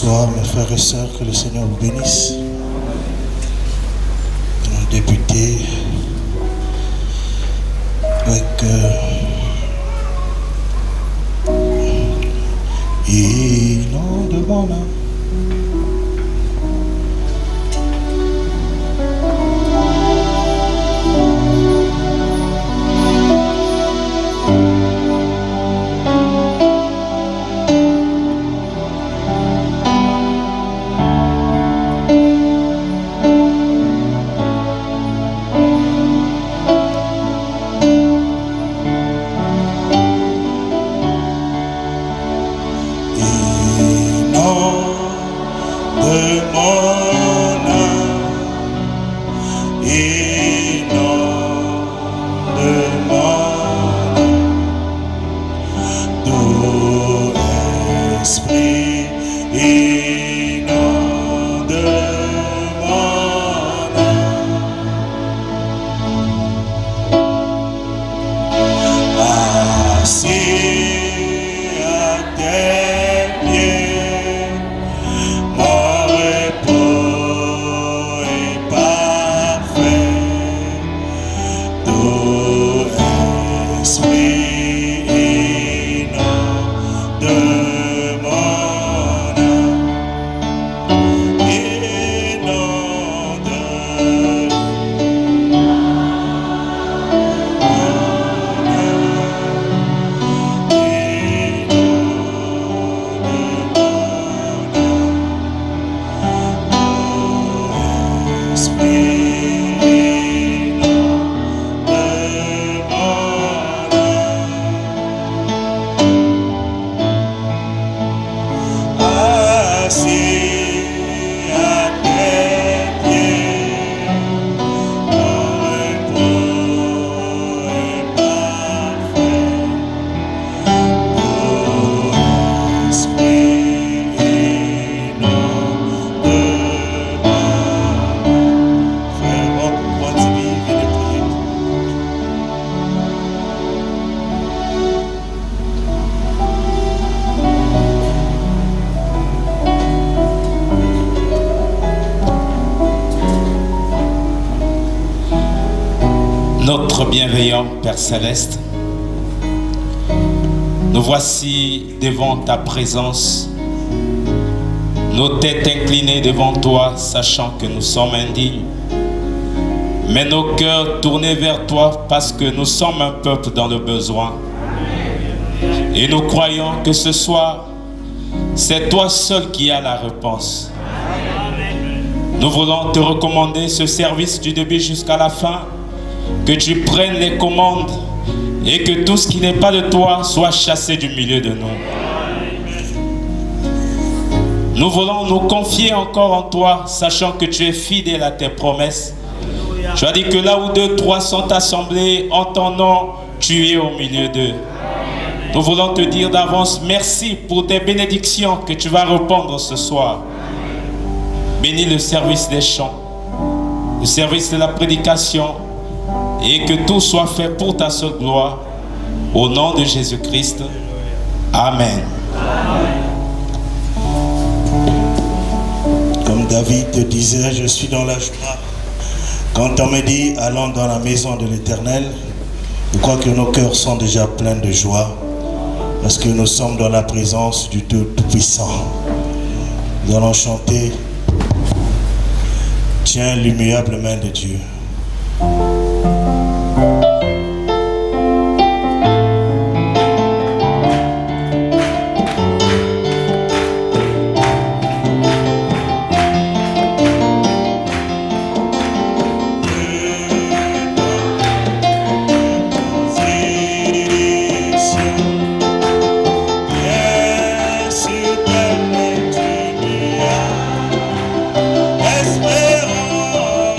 Bonsoir mes frères et sœurs, que le Seigneur vous bénisse. Nous allons débuter avec inondement. Notre bienveillant Père Céleste, nous voici devant ta présence, nos têtes inclinées devant toi, sachant que nous sommes indignes, mais nos cœurs tournés vers toi parce que nous sommes un peuple dans le besoin. Et nous croyons que ce soir, c'est toi seul qui as la réponse. Nous voulons te recommander ce service du début jusqu'à la fin, que tu prennes les commandes et que tout ce qui n'est pas de toi soit chassé du milieu de nous. Nous voulons nous confier encore en toi, sachant que tu es fidèle à tes promesses. Tu as dit que là où 2, 3 sont assemblés en ton nom, tu es au milieu d'eux. Nous voulons te dire d'avance merci pour tes bénédictions que tu vas répandre ce soir. Bénis le service des chants, le service de la prédication, et que tout soit fait pour ta seule gloire, au nom de Jésus-Christ. Amen. Comme David te disait, je suis dans la joie. Quand on me dit, allons dans la maison de l'Éternel, je crois que nos cœurs sont déjà pleins de joie, parce que nous sommes dans la présence du Dieu Tout-Puissant. Nous allons chanter, tiens l'immuable main de Dieu. Espérons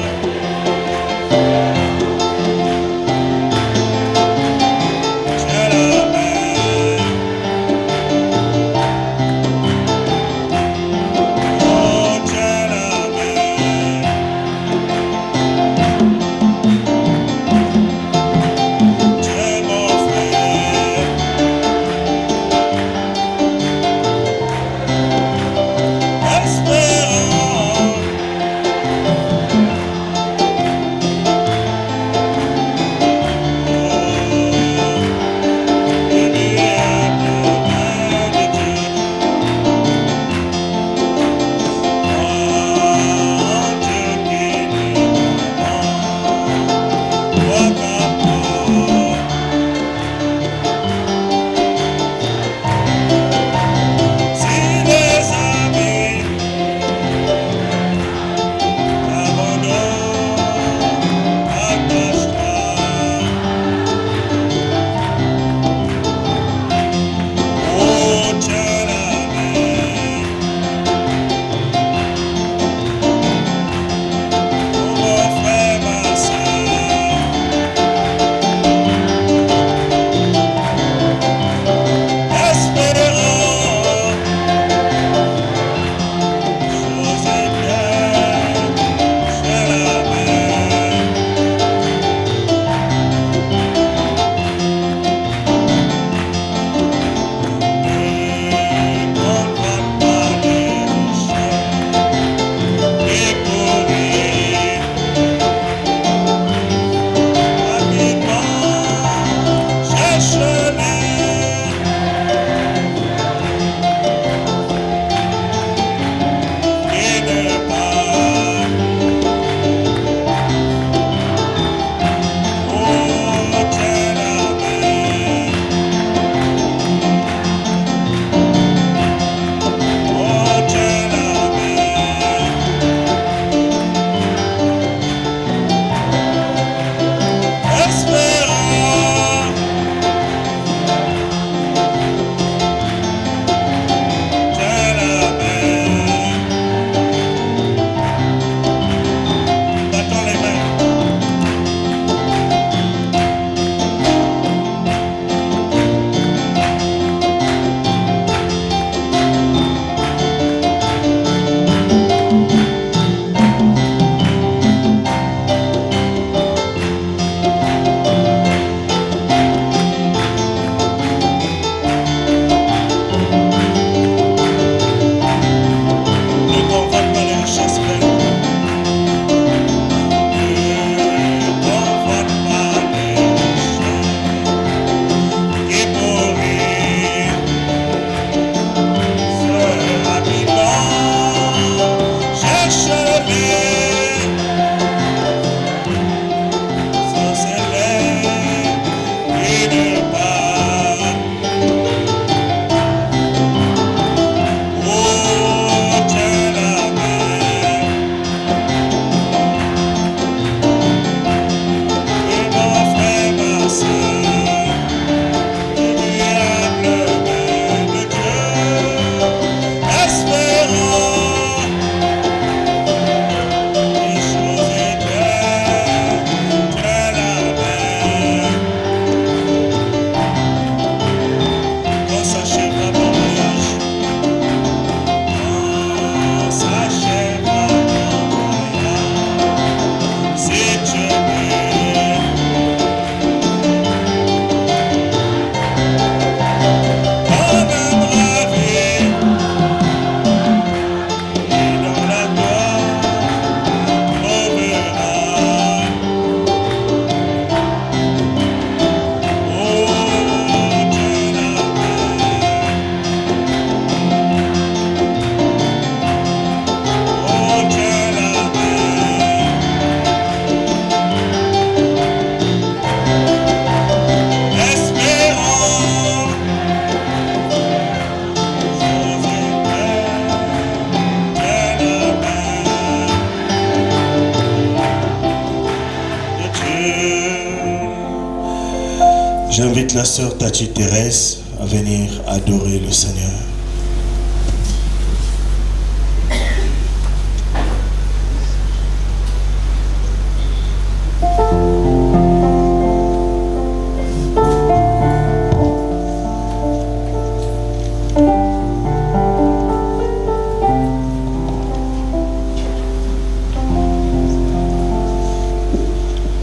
J'invite la sœur Tati Thérèse à venir adorer le Seigneur.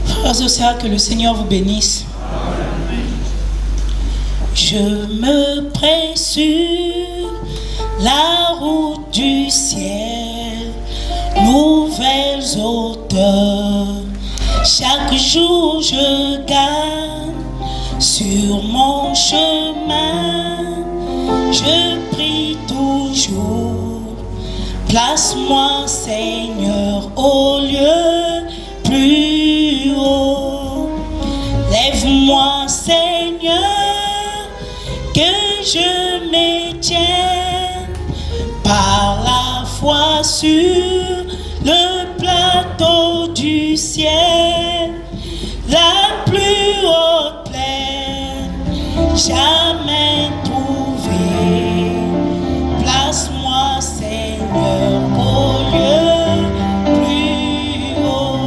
Frères et sœurs, que le Seigneur vous bénisse. Je me presse sur la route du ciel, nouvelles hauteurs. Chaque jour je gagne sur mon chemin. Je prie toujours, place-moi Seigneur au lieu plus haut. Lève-moi Seigneur, que je me tienne par la foi sur le plateau du ciel, la plus haute plaine, jamais trouvée. Place-moi Seigneur au lieu plus haut.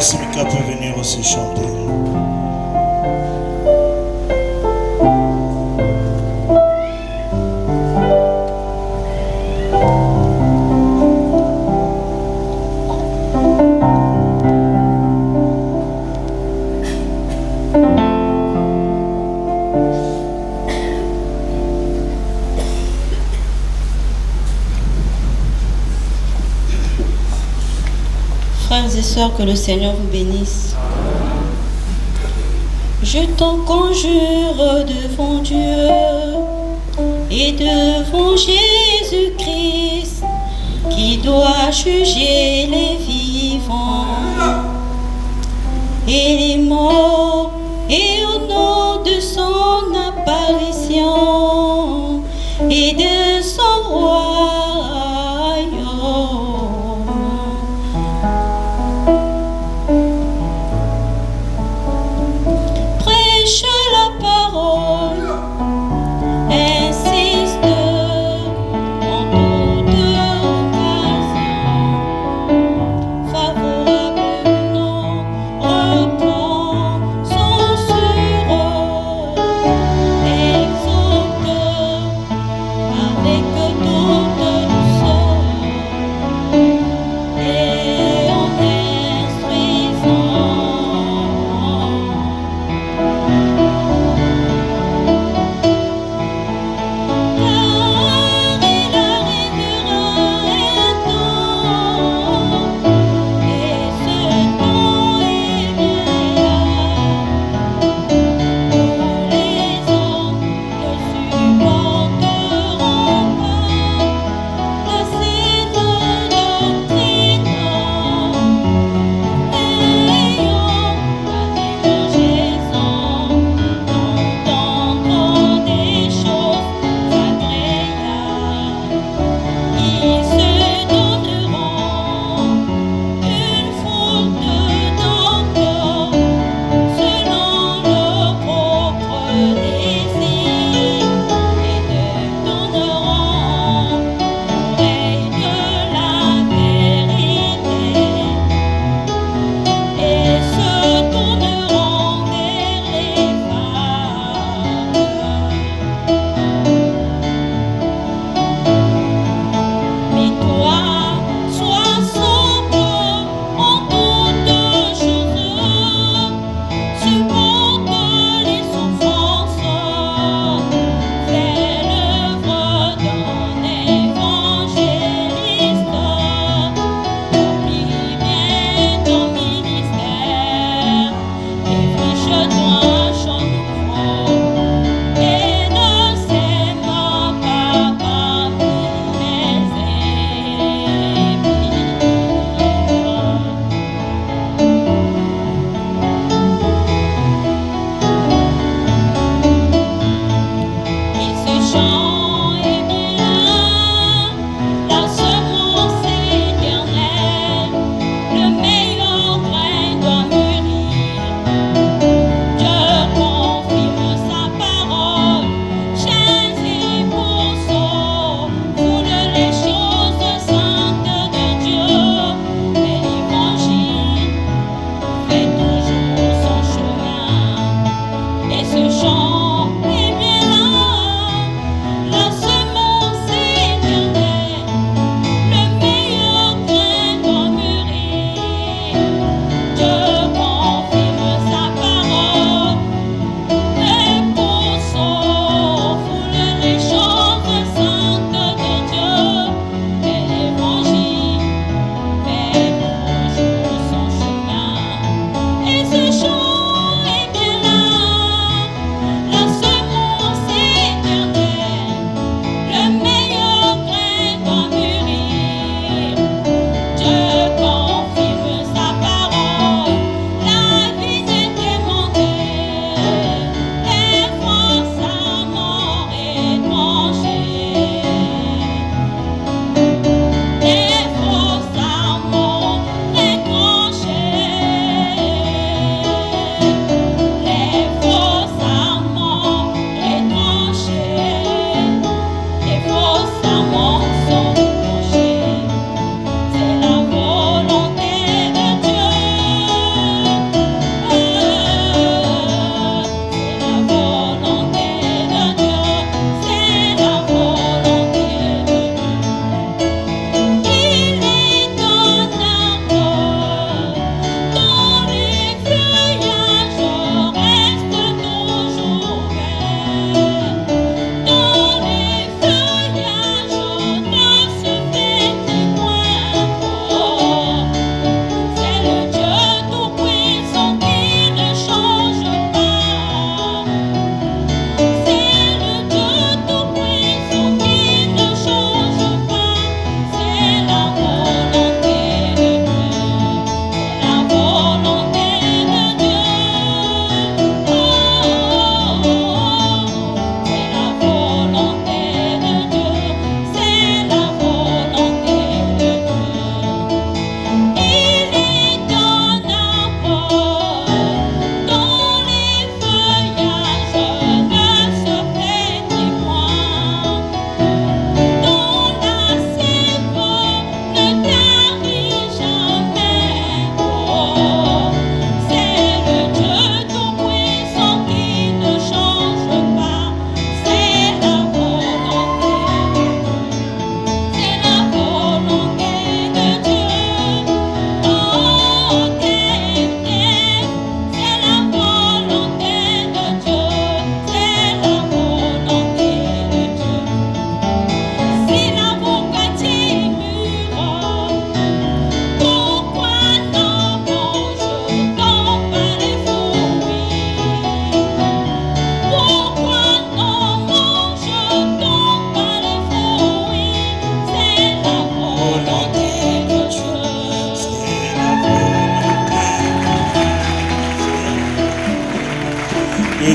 Simika peut venir aussi chanter. Frères et sœurs, que le Seigneur vous bénisse. Je t'en conjure devant Dieu et devant Jésus-Christ, qui doit juger les vivants et les morts, et au nom de son apparition et de son royaume. Prêche la parole, insiste en toute occasion, favorablement reprend son sur eux, exhorte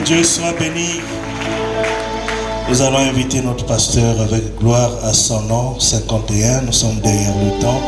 Dieu soit béni. Nous allons inviter notre pasteur avec gloire à son nom, 51. Nous sommes derrière le temps.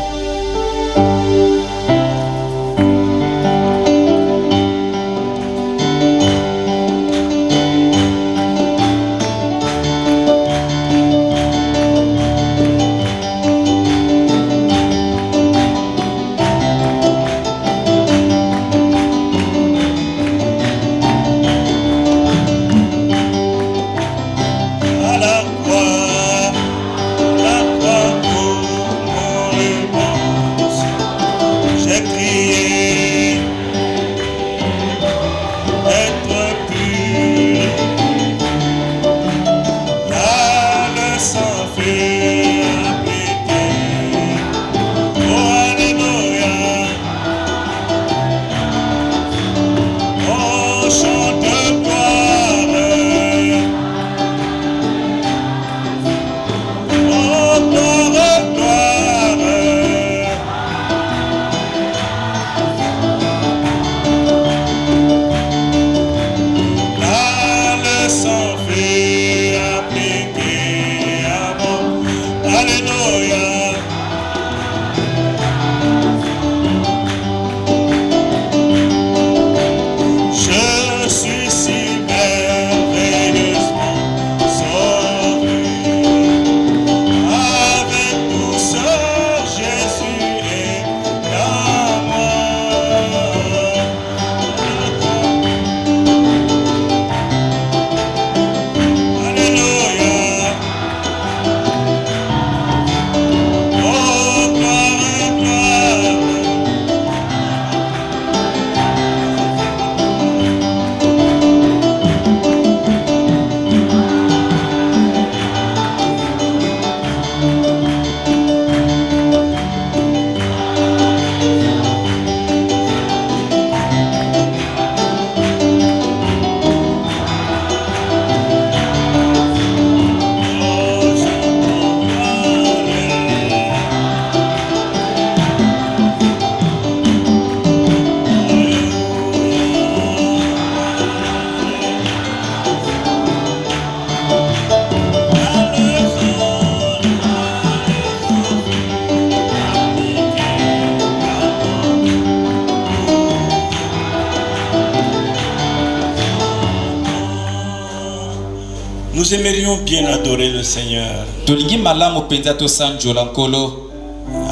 Nous aimerions bien adorer le Seigneur.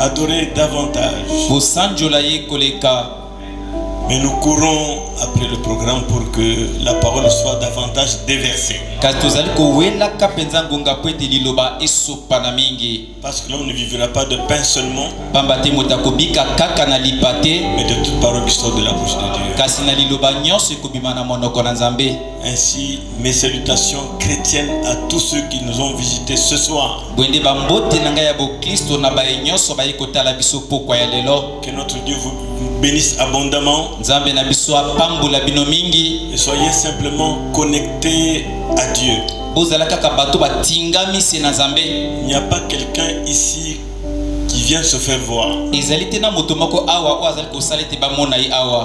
Adorer davantage. Mais nous courons après le programme pour que la parole soit davantage déversée. Parce que l'homme ne vivra pas de pain seulement, mais de toute parole qui sort de la bouche de Dieu. Ainsi, mes salutations chrétiennes à tous ceux qui nous ont visités ce soir. Que notre Dieu vous bénisse abondamment. Et soyez simplement connectés à Dieu. Il n'y a pas quelqu'un ici qui vient se faire voir.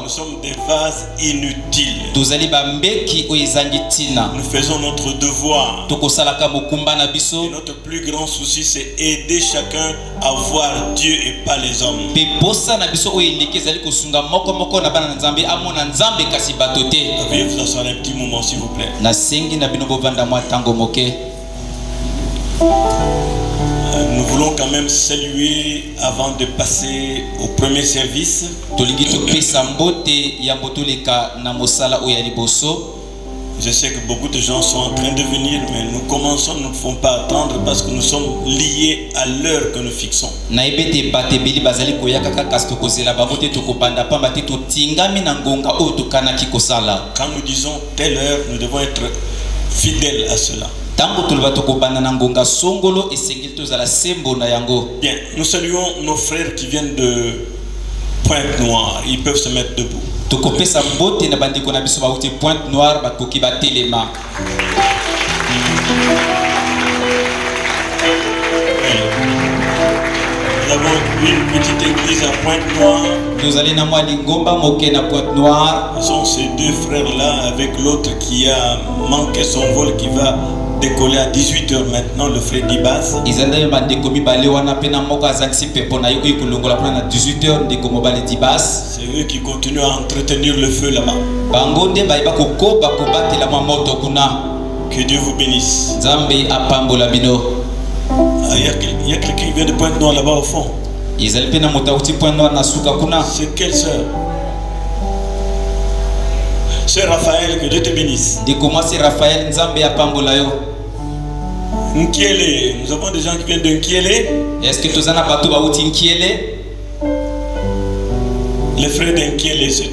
Nous sommes des vases inutiles. Nous faisons notre devoir. Et notre plus grand souci, c'est aider chacun à voir Dieu et pas les hommes. Veuillez vous asseoir un petit moment, s'il vous plaît. Nous voulons quand même saluer avant de passer au premier service. Je sais que beaucoup de gens sont en train de venir, mais nous commençons, nous ne pouvons pas attendre parce que nous sommes liés à l'heure que nous fixons. Quand nous disons telle heure, nous devons être fidèles à cela. Bien, nous saluons nos frères qui viennent de Pointe-Noire. Ils peuvent se mettre debout. Nous avons une petite église à Pointe-Noire. Nous allons na mwa lingomba moke na Pointe-Noire. Ce sont ces deux frères-là avec l'autre qui a manqué son vol qui va décoller à 18h maintenant, le frère Dibas. Izanda bandeko mibale wana pena moko azangisi pepo na yo kulongola pena na 18h ndeko mobale Dibas. C'est eux qui continuent à entretenir le feu là-bas. Bango nde baiba kokoba kobatela mwa moto kuna. Que Dieu vous bénisse. Nzambe apambola bino. Il y a quelqu'un qui vient de Pointe-Noire là-bas au fond. Izali pena motauti Pointe-Noire na suka kuna. C'est quelle sœur? Sœur Raphaël, que Dieu te bénisse. Ndeko moi c'est Raphaël, Nzambe apambola yo. Nkiele, nous avons des gens qui viennent de Nkiele. Est-ce que tozana bato bauti Nkiele? Les frères d'Nkiele, c'est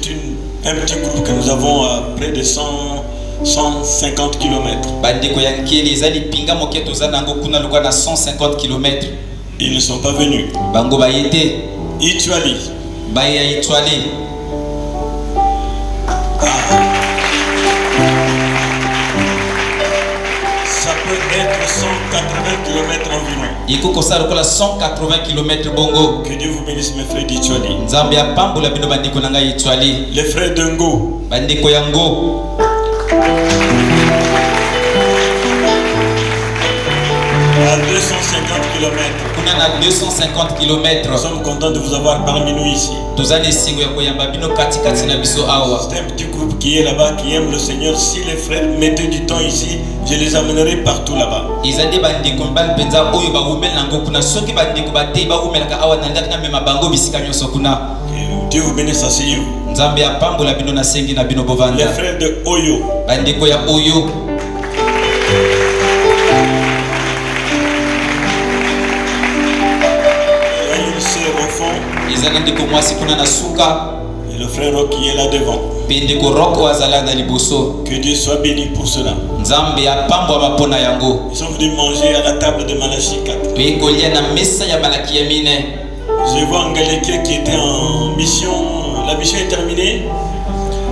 un petit groupe que nous avons à près de 150 km. Bandeko ya Nkiele ezali pinga moke tozana ngo kuna lokwa na 150 km. Ils ne sont pas venus. Bango bayete. Ituali. Baya Ituali. Ça peut être 180 km environ. Iko kosa lokola 180 km bongo. Que Dieu vous bénisse mes frères d'Ituali. Nzambe apambola bino bandeko nanga Ituali. Les frères de Ngo. Bandeko ya Ngo. À 250 km. Kuna na 250 km. Nous sommes contents de vous avoir parmi nous ici. Tozane singo ya koyamba bino katikati na biso awa. C'est un petit groupe qui est là-bas, qui aime le Seigneur. Si les frères mettaient du temps ici, je les amènerai partout là-bas. Izade bandeko mbal penza oyo ba umel nango kuna soki bandeko batei ba umelaka awa na ndaki na mema bango bisika nyonso kuna. Dieu vous bénisse, asseyez-vous. Nzambe apambola bino na sengi na bino bovanda. Les frères de Oyo. Bandeko ya Oyo. Au fond, Izana ndeko mwasi kuna na suka. et le frère Rock qui est là devant. Pendeko roko azala na liboso. Que Dieu soit béni pour cela. Nzambe apambwa mapona yango. Ils sont venus manger à la table de Malachie 4. Pe kolia na mesa ya Malaki ya mine. Je vois Ngaleke qui était en mission. La mission est terminée.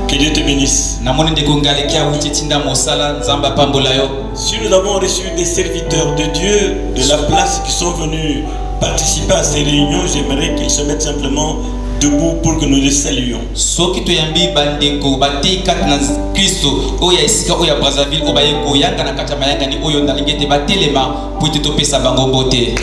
Que Dieu te bénisse. Namoni ndeko Ngaleke awuti tinda mosala Nzambe apambola yo. Si nous avons reçu des serviteurs de Dieu de la place qui sont venus participer à ces réunions, j'aimerais qu'ils se mettent simplement debout pour que nous les saluions. Soki toyambi bandeko batei kat na Kristo oya esika oya Brazzaville obaye koyanga na kata mayanga ni oyo ndalingete batelema po te topesa bango mbote.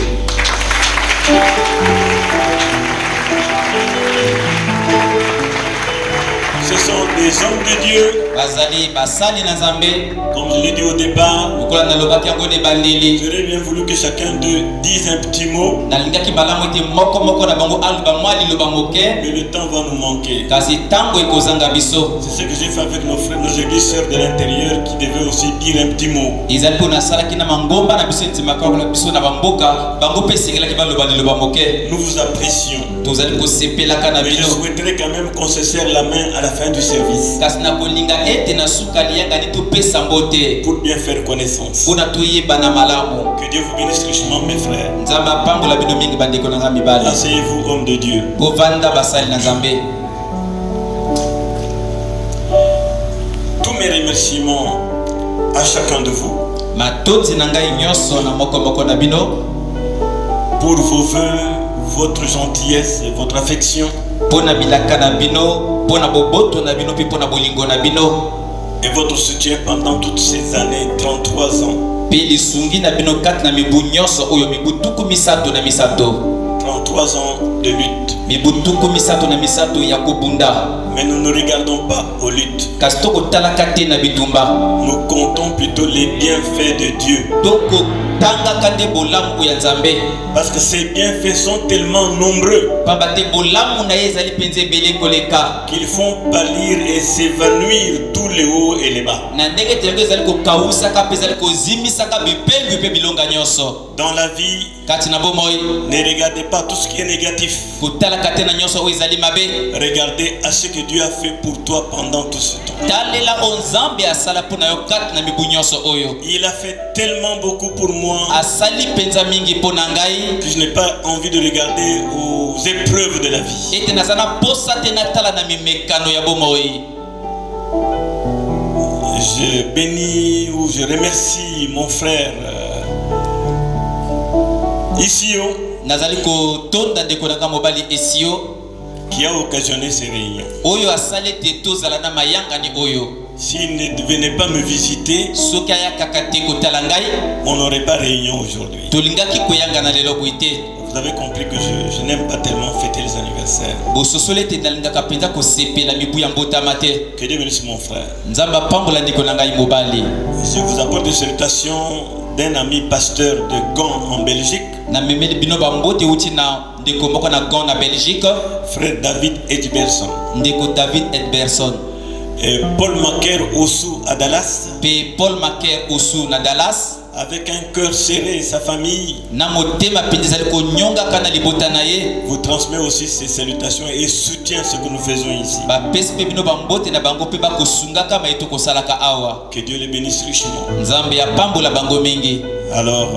Ce sont des hommes de Dieu. Bazali basali na Nzambe. Comme je l'ai dit au départ, Lokola na lobaki yango de bandeli. j'aurais bien voulu que chacun d'eux dise un petit mot. Nalingaki malamu ete moko moko na bango aluba mwali loba moke. Mais le temps va nous manquer. Kasi tango ekozanga biso. C'est ce que j'ai fait avec nos frères, nos églises sœurs de l'intérieur qui devaient aussi dire un petit mot. Ezali po nasalaki na mangomba na biso ntimaka na biso na bamboka bango pe sengelaki baloba liloba moke. Nous vous apprécions. Tozali kosepelaka na Mais je bino. souhaiterais quand même qu'on se serre la main à la fin du service Kasi na kolinga ete na suka liyanga ni topesa mbote. pour bien faire connaissance. Pona toyeba na malamu. Que Dieu vous bénisse richement, mes frères. Nzambe apambola bino mingi bandeko na nga mibale. Asseyez-vous, hommes de Dieu. Bovanda basali na Nzambe. Tous mes remerciements à chacun de vous Matozi na ngai nyonso na moko moko na bino. pour vos vœux, votre gentillesse, votre affection Pona bilaka na bino, pona boboto na bino pi pona bolingo na bino. et votre soutien pendant toutes ces années, 33 ans. Pe lisungi na bino kat na mibu nyonso oyo mibu tuku misato na misato. 33 ans de lutte. Mibu tuku misato na misato ya kobunda. Mais nous ne regardons pas aux luttes. Kasi tokotalaka te na bitumba. Nous comptons plutôt les bienfaits de Dieu. Tokotangaka te bolamu oyo ya Nzambe. Parce que ces bienfaits sont tellement nombreux Pamba te bolamu na ye ezali mpenza ebele koleka. qu'ils font pâlir et s'évanouir tous les hauts et les bas. Na ndenge te yango ezali kokawusaka mpe ezali kozimisaka bipengu mpe bilonga nyonso. Dans la vie, Kati na bomoi ne regardez pas tout ce qui est négatif. kotalaka te na nyonso oyo ezali mabe. Regardez à ce que Dieu a fait pour toi pendant tout ce temps. Talela o Nzambe asala mpona yo kati na mibu nyonso oyo. Il a fait tellement beaucoup pour moi Asali mpenza mingi mpona ngai. que je n'ai pas envie de regarder aux épreuves de la vie. Ete naza na posa te natala na mimekano ya bomoi. Je bénis ou je remercie mon frère Isio nazali ko tonda ndeko nanga mobali Esio qui a occasionné ces réunions. oyo asale te tozala na mayanga ni oyo S'il ne venait pas me visiter, soki ayaka te kotala ngai on n'aurait pas réunion aujourd'hui. tolingaki koyanga na lelo boite. Vous avez compris que je n'aime pas tellement fêter les anniversaires. bososole te nalingaka mpenza kosepela mibu ya mbotama te. Que Dieu bénisse mon frère. nzambe apambola ndeko na ngai mobali. Je vous apporte des salutations d'un ami pasteur de Gand en Belgique, na memeli bino bambote uti na ndeko moko na Gand na Belgique, frère David Edberson. ndeko David Edberson. Et Paul Maker Osu à Dallas, Pe Paul Maker Osu na Dallas, avec un cœur serré, sa famille na motema pendezali ko nyonga kana libota na ye. vous transmet aussi ses salutations et soutient ce que nous faisons ici. Ba pespe bino bambote na bango pe ba kosungaka maito kosalaka awa. Que Dieu les bénisse richement. Nzambe ya pambola bango mingi. Alors,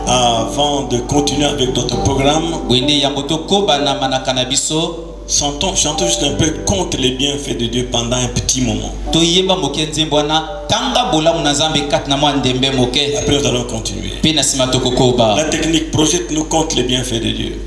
avant de continuer avec notre programme, Wende ya moto koba na manaka na biso. chantons juste un peu contre les bienfaits de Dieu pendant un petit moment. Toyeba moke nzembwana tanga bolamu na Nzambe kat na mwa ndembe moke. Après, nous allons continuer. Pe na sima tokokoba. La technique projette-nous contre les bienfaits de Dieu.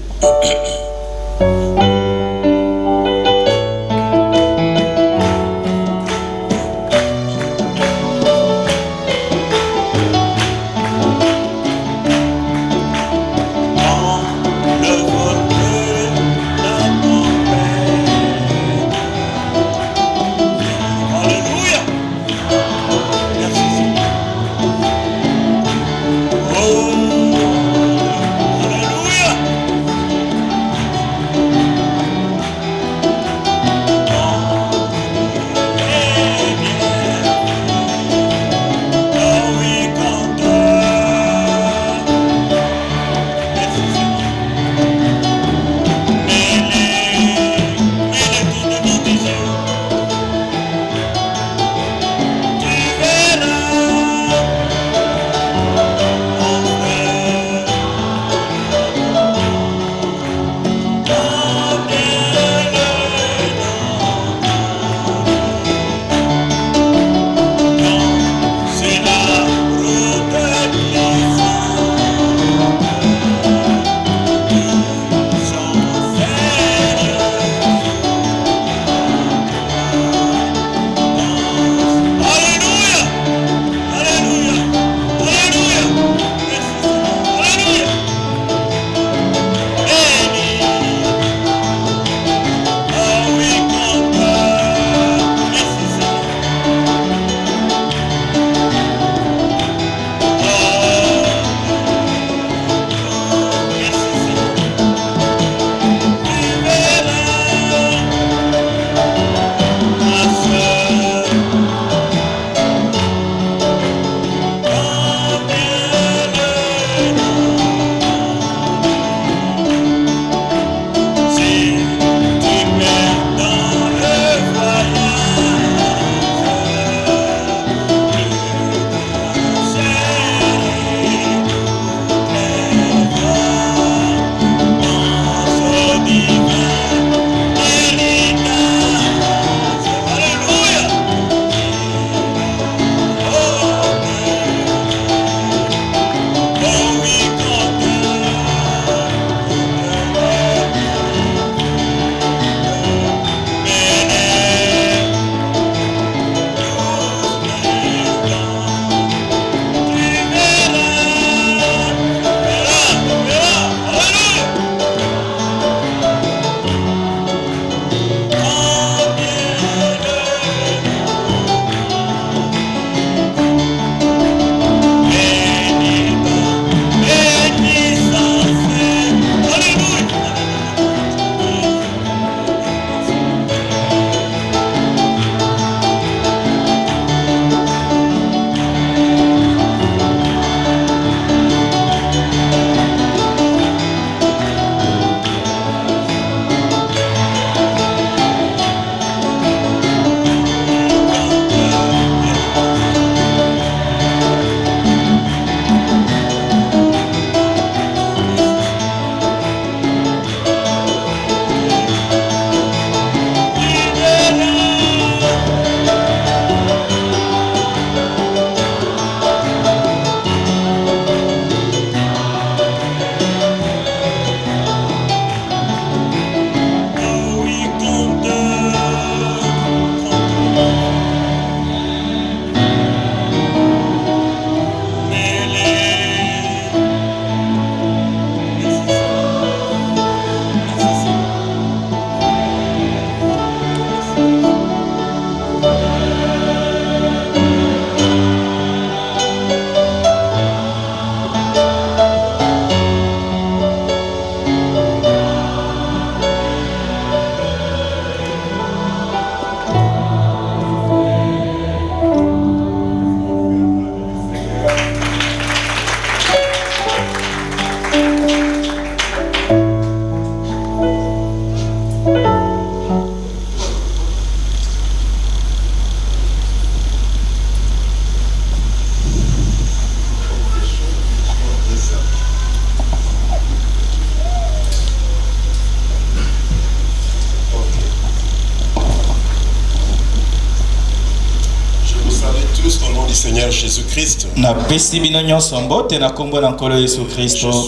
Seigneur Jésus-Christ. Je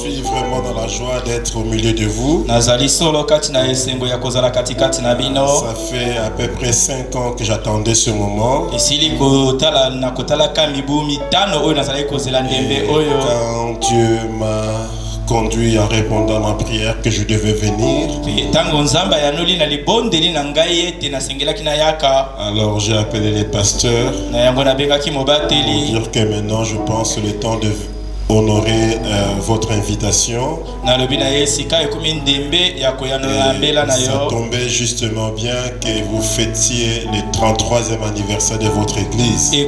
suis vraiment dans la joie d'être au milieu de vous. Ça fait à peu près 5 ans que j'attendais ce moment. Et quand Dieu m'a conduit en répondant à ma prière que je devais venir, alors j'ai appelé les pasteurs pour dire que maintenant je pense que le temps de honorer votre invitation. Ça tombait justement bien que vous fêtiez le 33e anniversaire de votre église. Je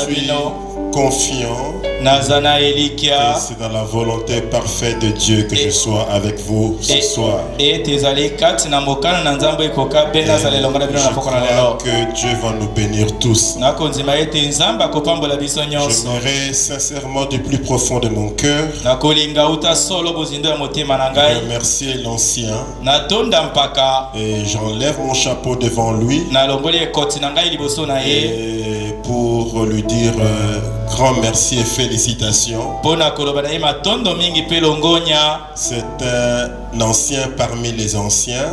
suis confiant que c'est dans la volonté parfaite de Dieu que je sois avec vous ce soir. Et je crois que Dieu va nous bénir tous. J'aimerais sincèrement du plus profond de mon cœur remercier l'ancien et j'enlève mon chapeau devant lui et pour lui dire grand merci et félicitations. C'est un ancien parmi les anciens.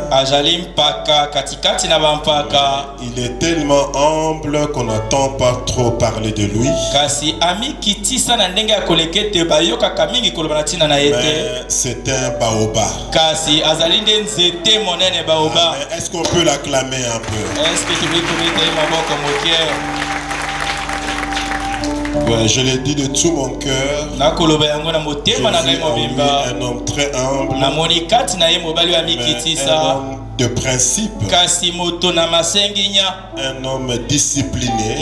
Il est tellement humble qu'on n'entend pas trop parler de lui. Mais c'est un baobab. Est-ce qu'on peut l'acclamer un peu? Ouais, je l'ai dit de tout mon cœur. Je l'ai un homme très humble, mais un homme de principe, un homme discipliné.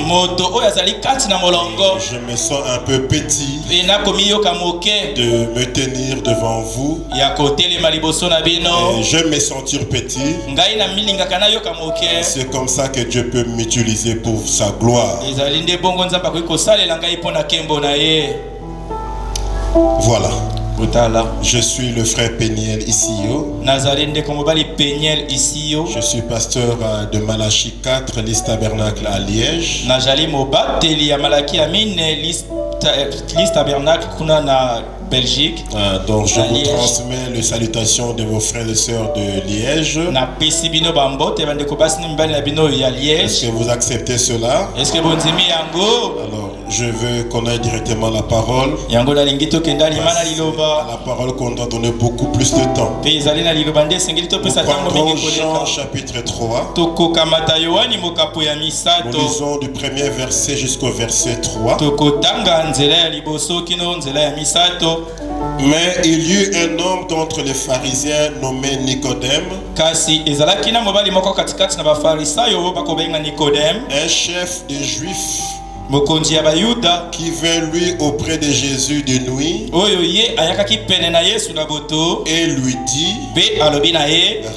Je me sens un peu petit de me tenir devant vous et je me sentir petit. C'est comme ça que Dieu peut m'utiliser pour sa gloire. Voilà. Je suis le frère Péniel Issio. Je suis pasteur de Malachie 4, l'Église Tabernacle à Liège. Belgique. Donc je vous transmets les salutations de vos frères et sœurs de Liège. Est-ce que vous acceptez cela? Alors je veux qu'on aille directement la parole. À la parole qu'on doit donner beaucoup plus de temps. Nous Jean chapitre 3. Nous lisons du premier verset jusqu'au verset 3. Mais il y eut un homme d'entre les pharisiens nommé Nicodème, un chef des Juifs, qui vint lui auprès de Jésus de nuit et lui dit: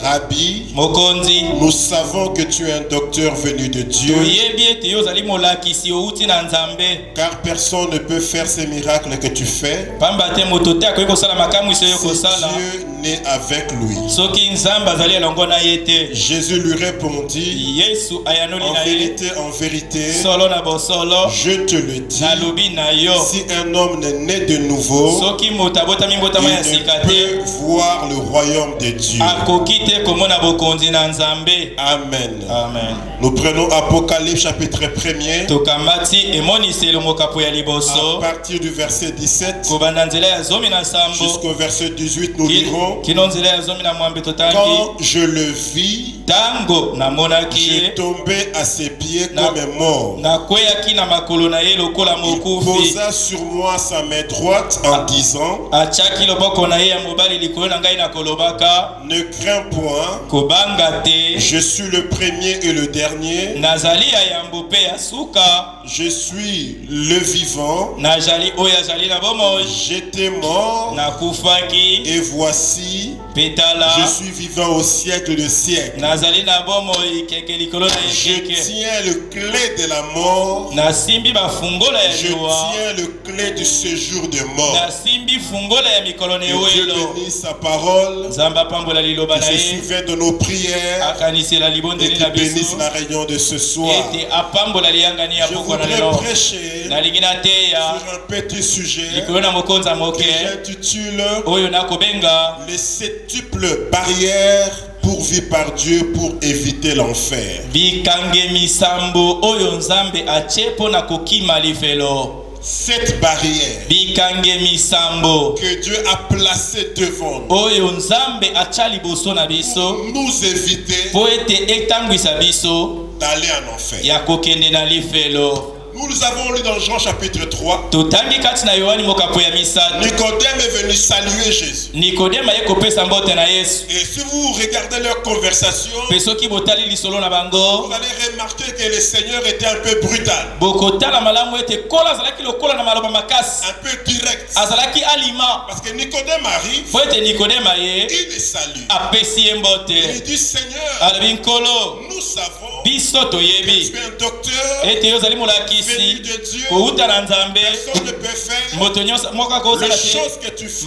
Rabbi, nous savons que tu es un docteur venu de Dieu, car personne ne peut faire ces miracles que tu fais si Dieu n'est avec lui. Jésus lui répondit: en vérité, je te le dis, si un homme n'est né de nouveau, il ne peut voir le royaume de Dieu. Amen. Amen. Nous prenons Apocalypse chapitre 1er. À partir du verset 17 jusqu'au verset 18, nous lirons: Quand je le vis, j'ai tombé à ses pieds comme un mort. Il posa sur moi sa main droite en disant: Ne crains point, je suis le premier et le dernier, je suis le vivant. J'étais mort. Et voici, je suis vivant au siècle de siècles. Je tiens le clé de la mort. Je tiens le clé du séjour de mort. Que Dieu bénisse sa parole. Que se souvienne de nos prières. Et qu'il bénisse la réunion de ce soir. Je voudrais prêcher sur un petit sujet que j'intitule les septuples barrières pourvues par Dieu pour éviter l'enfer. Cette barrière que Dieu a placée devant nous pour nous éviter d'aller en enfer. Nous avons lu dans Jean chapitre 3. Nicodème est venu saluer Jésus. Et si vous regardez leur conversation, vous allez remarquer que le Seigneur était un peu brutal. Un peu direct. Parce que Nicodème arrive, il les salue. Il dit Seigneur, nous savons que tu es un docteur. Venu de Dieu, personne ne peut faire les choses que tu fais si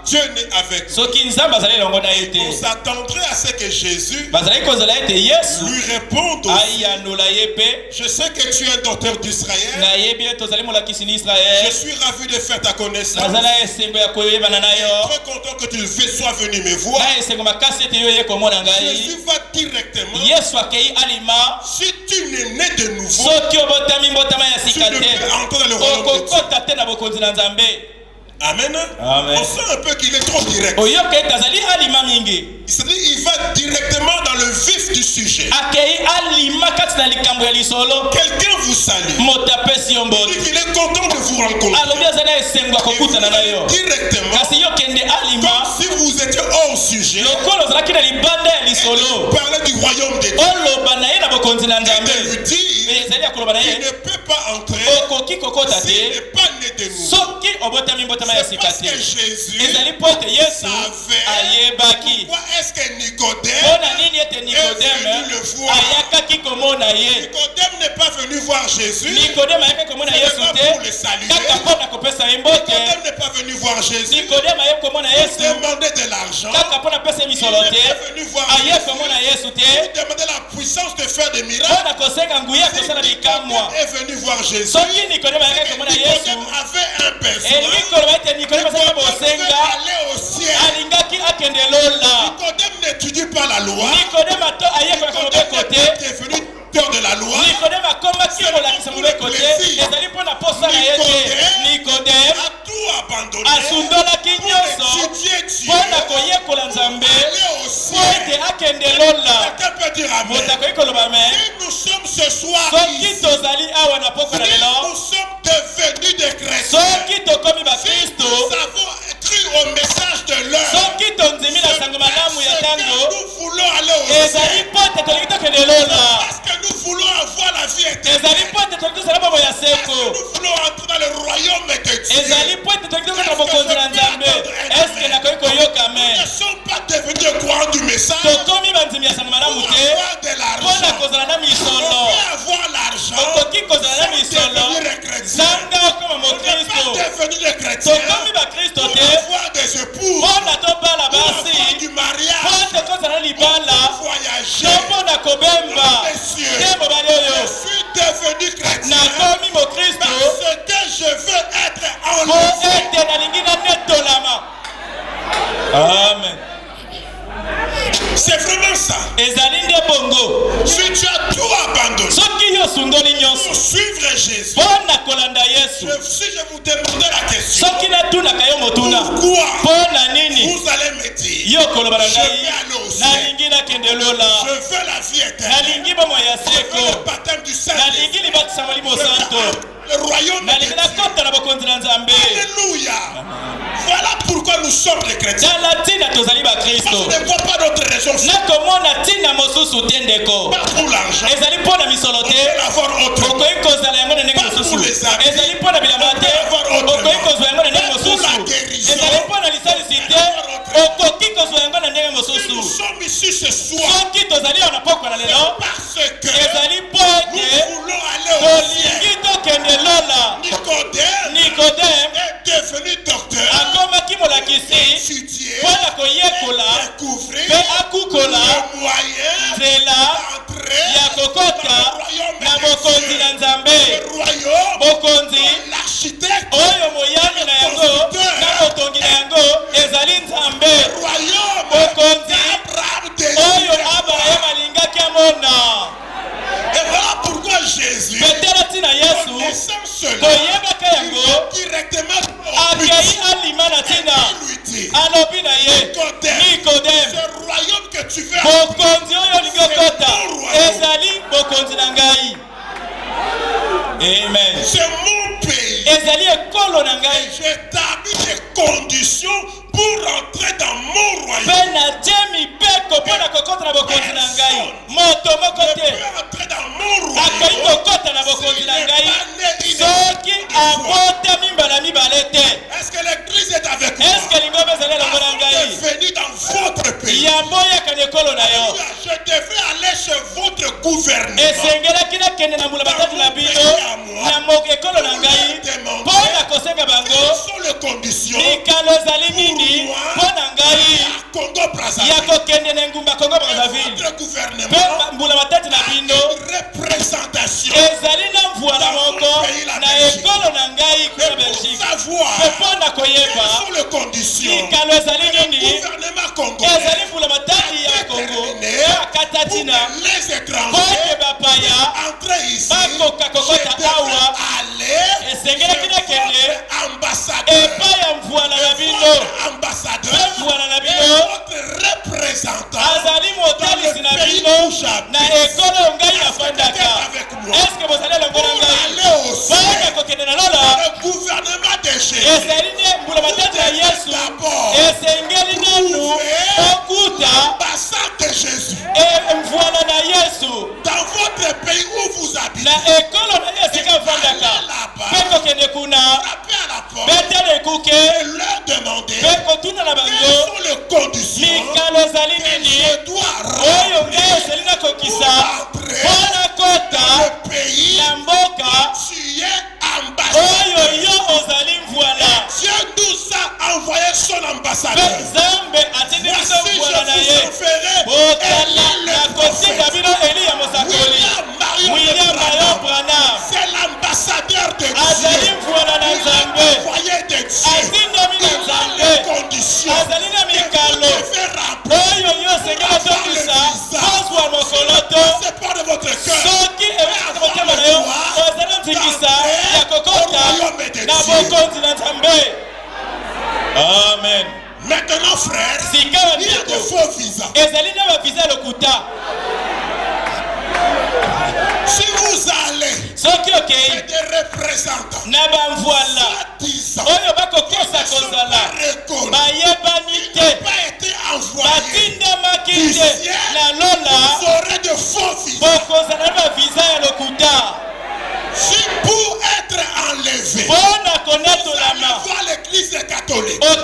Dieu n'est avec nous. On s'attendrait à ce que Jésus lui réponde aussi. Je sais que tu es un docteur d'Israël. Je suis ravi de faire ta connaissance. Je suis très content que tu sois venu me voir. Jésus va directement. Si tu n'es né de nouveau, tu ne peux entrer dans le royaume de Dieu. Amen. On sent un peu qu'il est trop direct. C'est-à-dire il va directement dans le vif du sujet. Quelqu'un vous salue. Il dit qu'il est content de vous rencontrer. Et vous allez directement, comme si vous étiez hors sujet, et vous parlez du royaume de Dieu. Et de lui dire qu'il ne peut pas entrer s'il n'est pas né de nouveau. C'est parce que Jésus savait pourquoi est-ce que Nicodème est venu le voir. Nicodème n'est pas venu voir Jésus. Ce n'est pas pour le saluer. Nicodème n'est pas venu voir Jésus pour demander de l'argent. Il n'est pas venu voir Jésus pour demander la puissance de faire des miracles. Nicodème est venu voir Jésus. Nicodème avait un besoin. Nicodème aller au ciel. Nicodème n'étudie pas la loi. Nicodème est venu peur de la loi. Nicodème a tout abandonné pour étudier Dieu. Aller au ciel. Quelqu'un peut dire amen. Si nous sommes ce soir ici, si nous sommes devenus des chrétiens, si nous avons cru au message de l'heure, c'est parce que nous voulons aller au ciel. Parce que nous voulons avoir la vie éternelle. Parce que nous voulons entrer dans le royaume de Dieu. Nous ne sommes pas devenus des croyants du message pour avoir de l'argent. On peut avoir l'argent sans devenir un chrétien. On n'est pas devenu des chrétiens pour avoir des épouses, pour avoir du mariage, pour voyager. Messieurs, je suis devenu chrétien parce que je veux être enlevé. Amen. C'est vraiment ça. Si tu as tout abandonné pour suivre Jésus, si je vous demandais la question, pourquoi vous allez me dire je veux aller au ciel, je veux la vie éternelle, je veux le baptême du Saint-Esprit, le royaume de Dieu. Alléluia. Voilà pourquoi nous sommes les chrétiens. Parce que On ne voit pas d'autre raison. Pas pour l'argent. On peut l'avoir autrement. Pas pour les habits. On peut l'avoir autrement. Pas pour la guérison. Nous sommes ici ce soir. C'est parce que nous voulons aller au ciel. Nicodème est devenu docteur. Étudier, découvrir le moyen d'entrer dans le royaume de l'architecte, le royaume d'Abraham. Et voilà pourquoi Jésus, connaissant cela, directement lui dit, Nicodème, ce royaume que tu veux Amen. C'est mon pays. Et j'établis des conditions pour entrer dans mon royaume. Personne ne peut entrer dans mon royaume. Est-ce que l'église est avec moi? Venu dans votre pays. Je devrais aller chez votre gouvernement. Quelles sont les conditions pour Congo Brazzaville? Votre gouvernement a une représentation dans votre pays, la Belgique. Pour savoir quelles sont les conditions pour le gouvernement congolais pour les étrangers entrer ici. Je devrais aller chez votre ambassadeur et votre représentant dans le pays où j'habite avec moi pour aller au ciel. Le gouvernement de Jésus d'abord l'ambassade de Jésus dans votre pays où vous habitez. Frappez à la porte et leur demander quelles sont les conditions que je dois remplir pour entrer dans le pays où tu es ambassadeur. Dieu nous a envoyé son ambassadeur. Voici je vous enverrai William Marion Branham. C'est l'ambassadeur de Dieu. Il est envoyé de Dieu. Il a des conditions que vous devez remplir. C'est pas de votre cœur. Amen. Maintenant, frère, il y a de faux visas. Si vous allez, c'est des représentants. Soi-disant, ils ne sont pas reconnus. Ils n'ont pas été envoyés du ciel. Vous aurez de faux visas. Si pour être enlevé, allez voir l'église catholique, vous aurez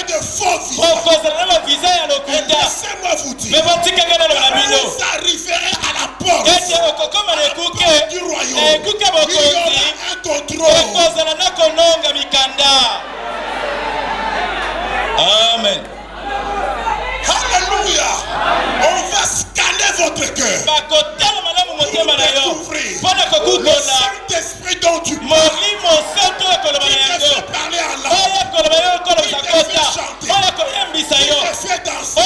de faux visas. Et laissez-moi vous dire, vous arriverez à la porte du royaume. Il y aura un contrôle. Amen. Alléluia. On va scanner votre cœur pour découvrir le Saint-Esprit dont tu parles. Il te fait parler en langue. Il te fait chanter. Il te fait danser.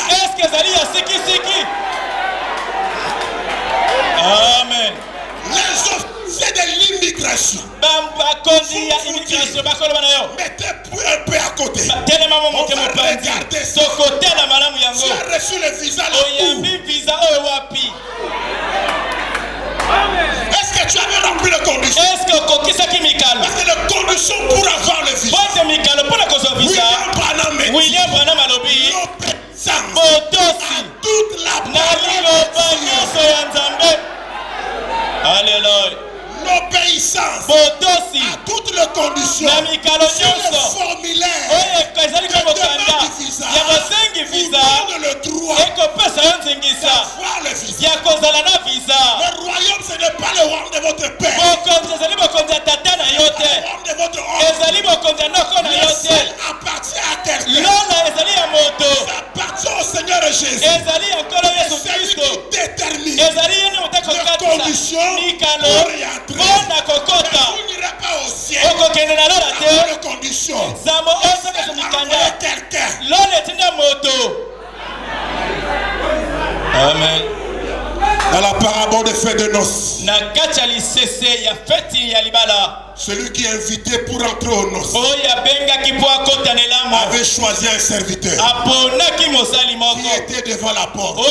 Est-ce que c'est l'original? Amen. Les officiers de l'immigration, mettez un peu à côté. On va regarder ça. Tu as reçu le visa là. Amen. Est-ce que tu avais rempli les conditions? Est-ce que kokisa kimikalo? Parce que les conditions pour avoir le visa. Bote mikalo pour la kozo visa. William Branham alobi. Botosi. Toute la Alléluia. L'obéissance à toutes les conditions sur le formulaire de demande du visa vous donne le droit d'avoir le visa. Le royaume, ce n'est pas le royaume de votre père, le royaume de votre oncle. Le ciel appartient à quelqu'un, ça appartient au Seigneur Jésus. C'est lui qui détermine les conditions pour y entrer. Vous n'irez pas au ciel dans les conditions. C'est envoyer quelqu'un. Amen. Dans la parabole des fêtes de noces, celui qui est invité pour entrer aux noces avait choisi un serviteur qui était devant la porte. Et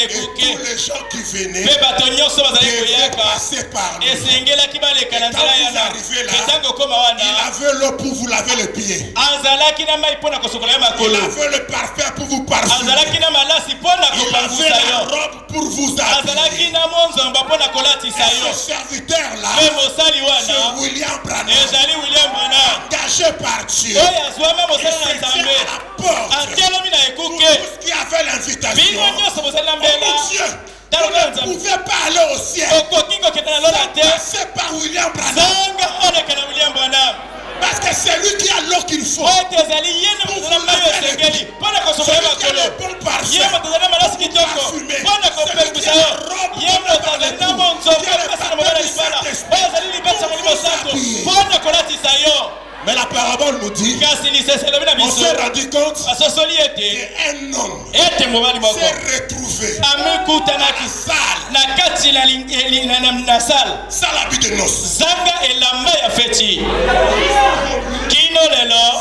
tous les gens qui venaient devaient passer par lui. Et quand vous arrivez là, il avait l'eau pour vous laver les pieds. Il avait le parfum pour vous parfumer. Il avait la robe pour vous habiller. Et ce serviteur-là, c'est William Branham, engagé par Dieu. Et c'était à la porte pour tous qui avaient l'invitation. Oh mon Dieu, vous ne pouvez pas aller au ciel sans passer par William Branham. Parce que c'est lui qui a l'eau qu'il faut. Celui qui a le bon parfum pour vous parfumer. Celui qui a la robe qui mais la parabole nous dit, on s'est rendu compte qu'un homme s'est retrouvé dans la salle habite de noces.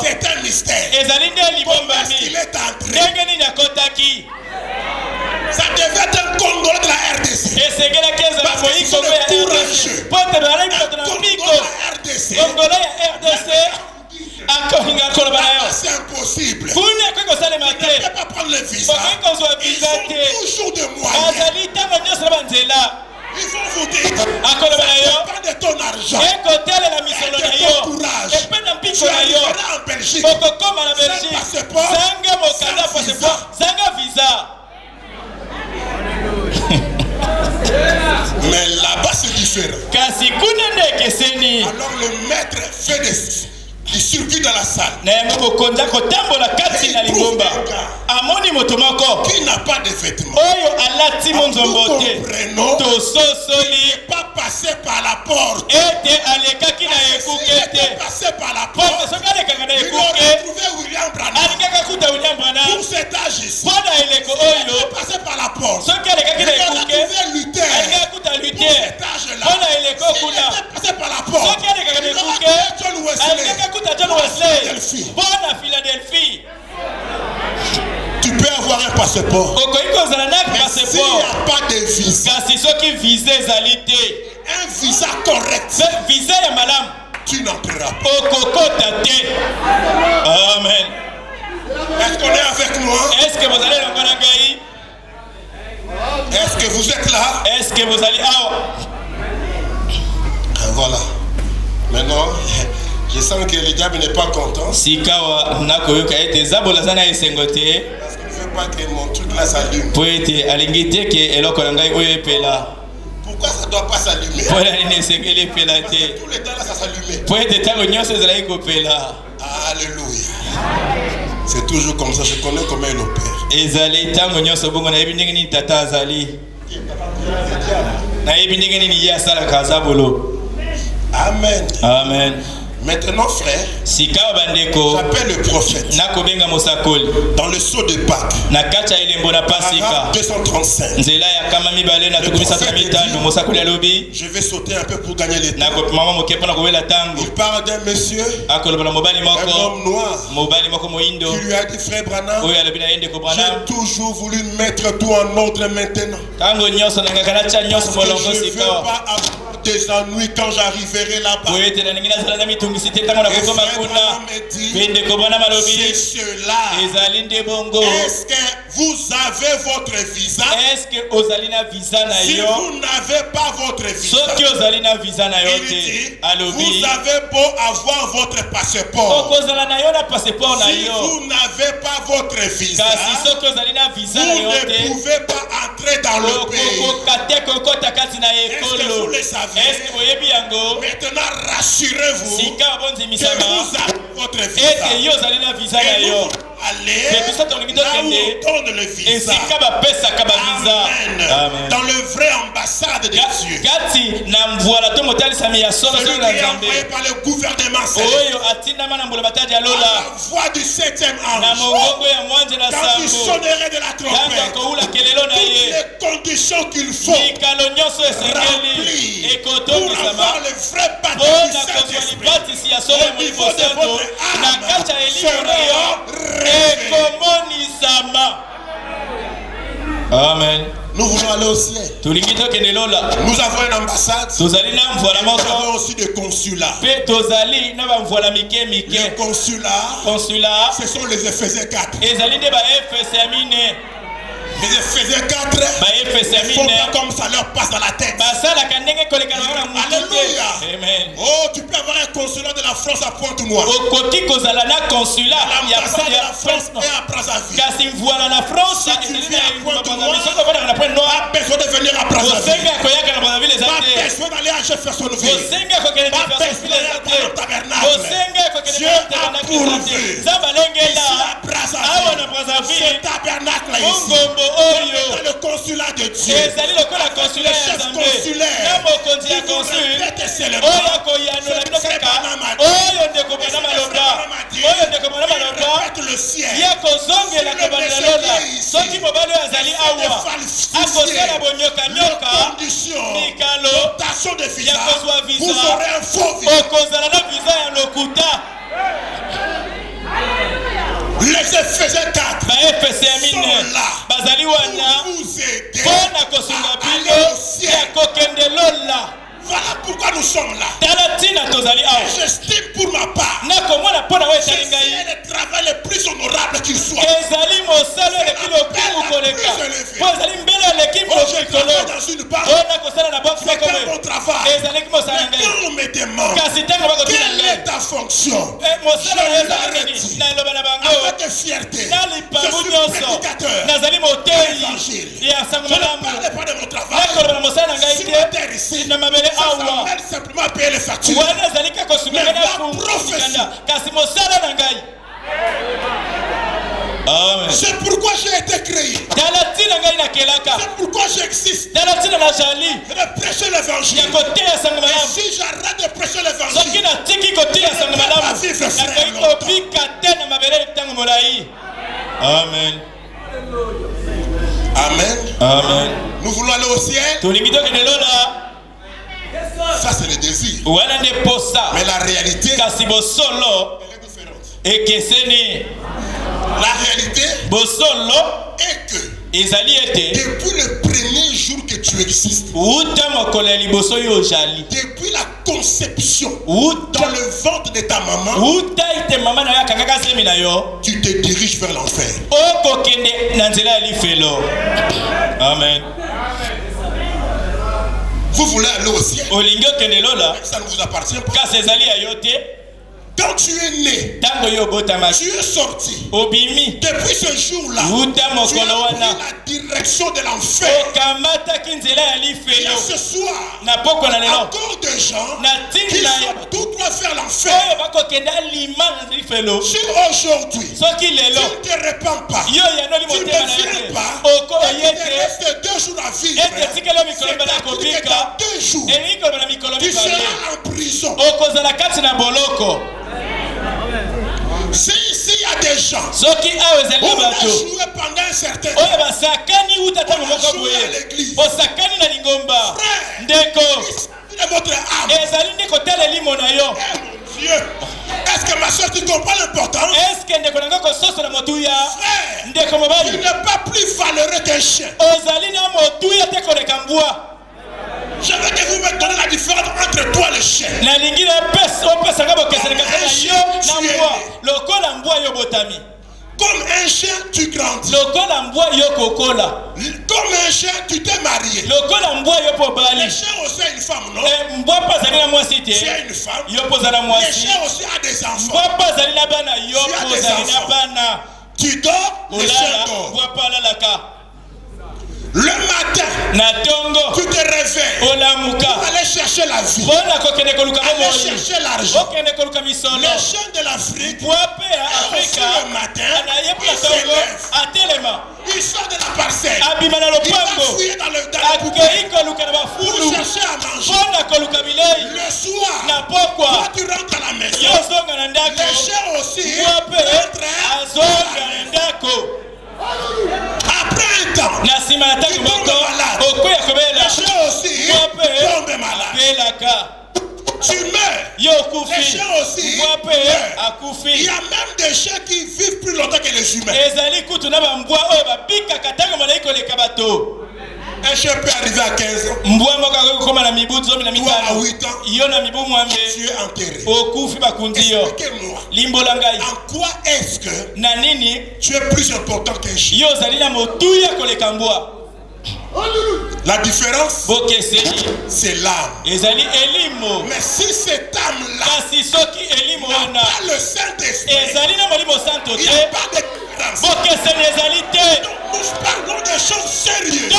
C'est un mystère. Comment est-ce qu'il est entré? Ça devait être un Congolais de la RDC. Parce qu'ils sont courageux. Un Congolais de la RDC. C'est impossible. Vous ne pouvez pas prendre le visa. Ils ont toujours de moyens. Ils vont vous dire, ça dépend de ton argent et de ton courage. Tu arriveras en Belgique sans passeport, sans visa. Mais là-bas c'est différent. Alors le maître fait il circuit dans la salle. Il trouve un gars qui n'a pas de vêtements. Nous comprenons qu'il n'est pas passé par la porte. S'il était passé par la porte, il aurait trouvé William Branham pour cet âge ici. Il était passé par la porte. Il aurait trouvé Luther pour cet âge-là. S'il était passé par la porte, il aurait trouvé John Wesley. Philadelphie. Tu peux avoir un passeport. Mais s'il n'y a pas de visa, un visa correct, tu n'entreras pas. Amen. Est-ce qu'on est avec moi? Est-ce que vous allez Est-ce que vous êtes là? Est-ce que vous allez voilà. Maintenant, je sens que le diable n'est pas content. Parce qu'il ne veut pas que mon truc là s'allume. Pourquoi ça ne doit pas s'allumer? Tous les temps là ça s'allumait. Alléluia. C'est toujours comme ça, je connais comment il opère. Amen. Amen. Maintenant, frère, j'appelle le prophète dans le sceau de Pâques, paragraphe 235. Le prophète dit, je vais sauter un peu pour gagner le temps. Il parle d'un monsieur, un homme noir, qui lui a dit, frère Branham, j'ai toujours voulu mettre tout en ordre maintenant. Parce que je ne veux pas avoir des ennuis quand j'arriverai là-bas. Et frère Branham me dit, c'est cela. Est-ce que vous avez votre visa? Si vous n'avez pas votre visa, il dit, vous avez beau avoir votre passeport. Si vous n'avez pas votre visa, vous ne pouvez pas entrer dans le pays. Est-ce que vous le savez? Maintenant, rassurez-vous que vous avez votre visa. Et vous allez là où on donne le visa. Amen. Dans le vrai ambassade de Dieu. Celui qui est envoyé par le gouvernement céleste. À la voix du 7e ange. Quand il sonnerait de la trompette, toutes les conditions qu'il faut remplir pour avoir le vrai baptême du Saint-Esprit au niveau de votre âme sera révélé. Amen. Nous voulons aller au ciel. Nous avons une ambassade. Nous avons aussi des consulats. Les consulats, ce sont les Éphésiens 4. Les Éphésiens 4 ne font pas comme ça leur passe dans la tête. Alléluia. Oh, tu peux avoir un consulat de la France à Pointe-Noire. L'ambassade de la France est à Brazzaville. Si tu viens à Pointe-Noire, pas besoin de venir à Brazzaville. Pas besoin d'aller à Jeffersonville. Pas besoin d'aller à Tabernacle. Dieu a pourvu. Ici à Brazzaville, ce tabernacle ici. Dans le consulat de Dieu, le chef consulaire qui vous répète seulement ce que frère Branham a dit. Répète le ciel. Si le monsieur ici essaie de falsifier leurs conditions d'obtention de visa, vous aurez un faux visa. Les Éphésiens 4 sont là pour vous aider à aller au ciel. Voilà pourquoi nous sommes là. J'estime pour ma part que c'est le travail le plus honorable qu'il soit. C'est la paix la plus élevée. Oh, je travaille dans une banque. C'est un bon travail. Mais quand on me demande quelle est ta fonction, je l'arrête avec fierté. Je suis prédicateur de l'évangile. Je ne parle pas de mon travail. Si ma terre ici, ça s'amène simplement à payer les factures. Mais ma prophétie, c'est pourquoi j'ai été créé. C'est pourquoi j'existe. Je vais prêcher l'évangile. Et si j'arrête de prêcher l'évangile, je ne vais pas vivre frère longtemps. Amen. Amen. Amen. Nous voulons aller au ciel. Ça c'est le désir. Mais la réalité est différente. La réalité est que depuis le premier jour que tu existes, depuis la conception dans le ventre de ta maman, tu te diriges vers l'enfer. Amen. Vous voulez aller au ciel, ça ne vous appartient pas. Quand tu es né, tu es sorti. Depuis ce jour-là, tu as pris la direction de l'enfer. Et à ce soir, encore des gens qui sont tout droit vers l'enfer. Si aujourd'hui, tu ne te répands pas, tu ne viens pas, et qu'il te reste 2 jours à vivre, c'est à dire que dans 2 jours, tu seras en prison. buisson. S'il y a des gens où on a joué pendant un certain temps, on a joué à l'église, frère, de votre âme. Dieu, est-ce que ma soeur, tu comprends l'importance? Frère, tu n'es pas plus valeureux qu'un chien. Je veux que vous me donnez la différence entre toi et le chien. Comme un chien, tu grandis. Comme un chien, tu t'es marié. Le chien aussi a une femme, non? Tu as une femme. Le chien aussi a des enfants. Tu as des enfants. Tu dors, le chien dort. Le matin, tu te réveilles pour aller chercher la vie, aller chercher l'argent. Les chiens de l'Afrique, aussi le matin, ils se lèvent, ils sortent de la parcelle, ils vont fouiller dans le poubelle pour chercher à manger. Le soir, toi tu rentres à la maison, les chiens aussi rentrent. Après un temps, tu tombes malade. Les chiens aussi tombent malades. Tu meurs. Les chiens aussi meurent. Il y a même des chiens qui vivent plus longtemps que les humains. Un chien peut arriver à 15 ans. Toi à 8 ans, tu es enterré. Expliquez-moi. En quoi est-ce que tu es plus important qu'un chien? La différence, c'est l'âme. Mais si cette âme-là n'a pas le Saint-Esprit, il n'y a pas de différence. Nous parlons de choses sérieuses. La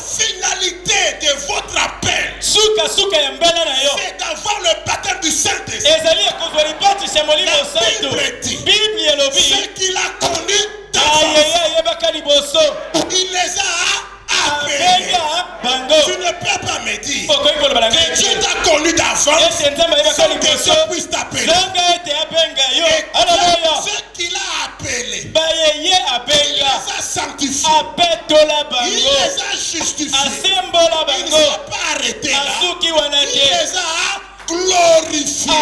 finalité de votre appel, c'est d'avoir le baptême du Saint-Esprit. La Bible dit, ce qu'il a connu d'avance, il les a appelés. Tu ne peux pas me dire que Dieu t'a connu d'avance sans que Dieu puisse t'appeler. Ce qu'il a appelé, il les a sanctifiés, il les a justifiés. Il ne s'est pas arrêté là, il les a glorifiés.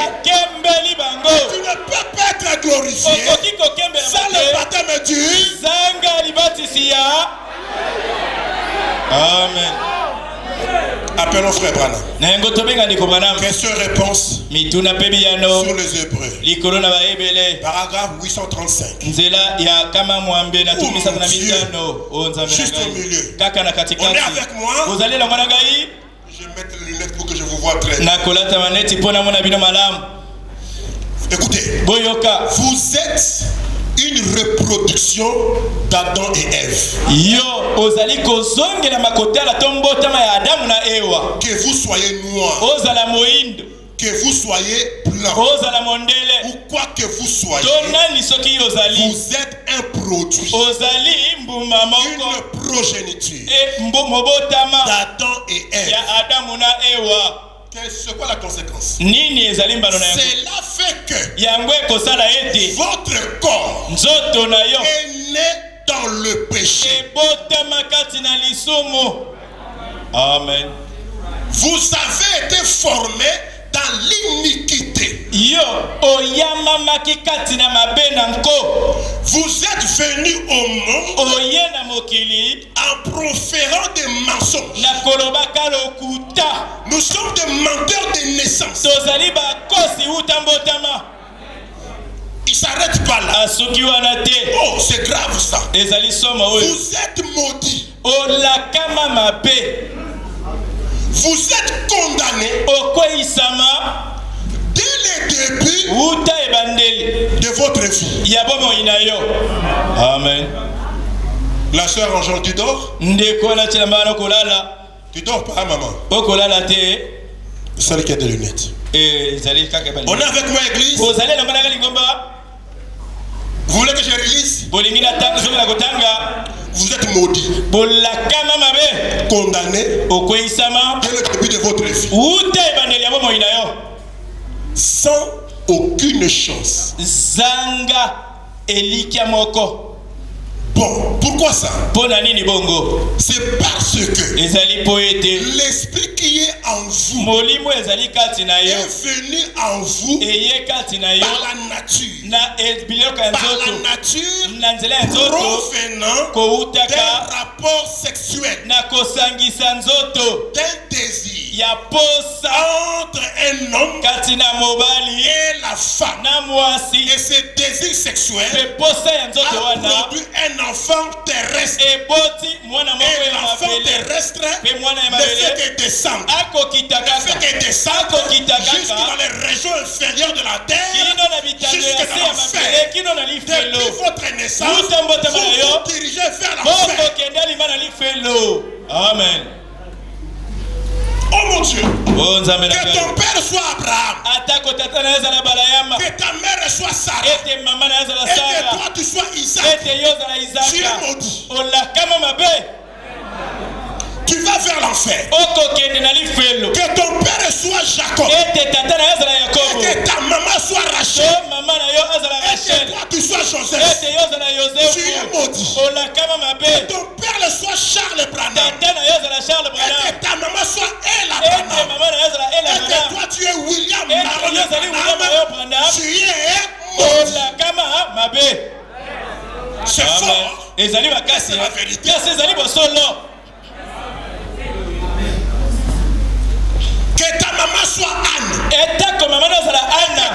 Tu ne peux pas être glorifié sans le baptême du. Amen. Appelons frère Branham. Question-réponse sur les Hébreux. Paragraphe 835. Juste au milieu. On est avec moi. Je vais mettre les lunettes pour que je vous vois très bien. Écoutez, vous êtes une reproduction d'Adam et Ève. Que vous soyez noir, que vous soyez blanc, ou quoi que vous soyez, vous êtes un produit, une progéniture d'Adam et Ève. C'est quoi la conséquence? Cela fait que votre corps est né dans le péché. Amen. Vous avez été formé dans l'iniquité. Vous êtes venu au monde en proférant des mensonges. Nous sommes des menteurs de naissance. Il ne s'arrête pas là. Oh, c'est grave ça. Vous êtes maudits. Vous êtes condamnés dès le début de votre vie. Amen. La soeur Angèle, tu dors? Tu dors pas, maman? Celle qui a des lunettes. On est avec moi, église. Vous voulez que je relise? vous êtes maudit, condamné dès le début de votre vie, sans aucune chance. Bon, pourquoi ça? C'est parce que l'esprit qui est en vous est venu en vous par la nature. Par la nature provenant d'un rapport sexuel, d'un désir entre un homme et la femme. Et ce désir sexuel a produit un enfant terrestre. Et l'enfant terrestre ne fait que descendre. Ne fait que descendre jusque dans les régions inférieures de la terre, jusque dans l'enfer. Depuis votre naissance, vous vous dirigez vers l'enfer. Amen. Oh mon Dieu, que ton père soit Abraham, que ta mère soit Sarah, et que toi tu sois Isaac. Tu es maudit. Tu vas vers l'enfer. Que ton père soit Jacob, et que ta maman soit Rachel, et que toi tu sois Joseph. Tu es maudit. Que ton père soit Charles Branham, et que ta maman soit Ella Branham, et que toi tu es William Branham. Tu es maudit. C'est fort. C'est la vérité. Que ta maman soit Anne, et que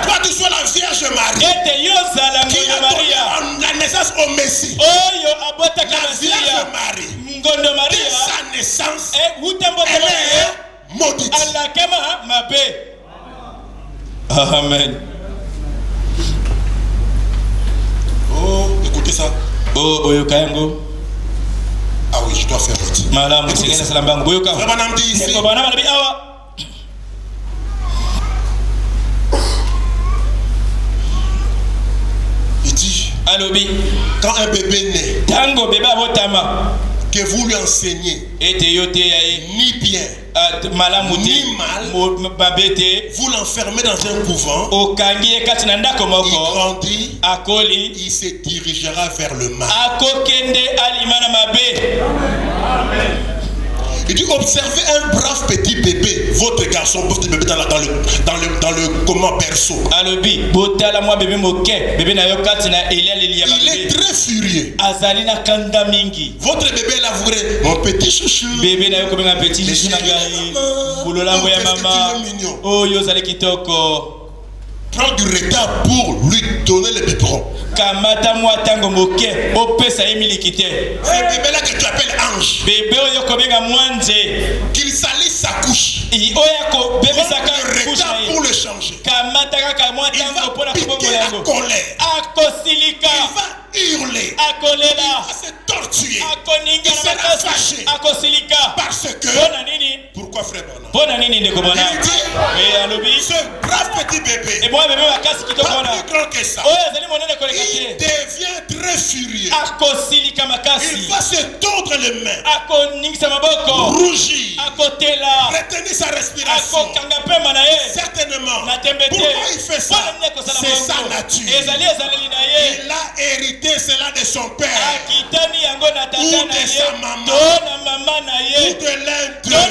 toi tu sois la Vierge Marie, qui a donné la naissance au Messie. La Vierge Marie, dès sa naissance, elle est maudite. Amen. Oh, écoutez ça. Oh, ah oui, je dois faire retirer. Madame dit ici. Il dit, quand un bébé naît, que vous lui enseignez ni bien ni mal, vous l'enfermez dans un couvent, il grandit, il se dirigera vers le mal. Il dit, observez un brave petit bébé, votre garçon, votre bébé dans le comment berceau. Il est très furieux. Votre bébé là, vous voulez, mon petit chouchou. Bébé na yo comme un petit chouchou na ngai. Boulola moya maman. Oh yo zali kitoko. Prends du retard pour lui donner le biberon. Kamata moi tango moke, opesa emilikite. Ce bébé là que tu appelles ange. Bébé oyo kobenga mwanje. Qu'il salisse sa couche. Oyako bébé saka couche na pour le changer. Kamata kaka moi tango pour la colère. Akosilika. Il va hurler. Il va se torturer. Il sera fâché. Parce que. Pourquoi frère Bernard? Il dit, ce brave petit bébé, pas plus grand que ça, il devient très furieux. Il va se tordre les mains, rougir, retenir sa respiration. Certainement. Pourquoi il fait ça? C'est sa nature. Il a hérité cela de son père, ou de sa maman, ou de l'un d'eux.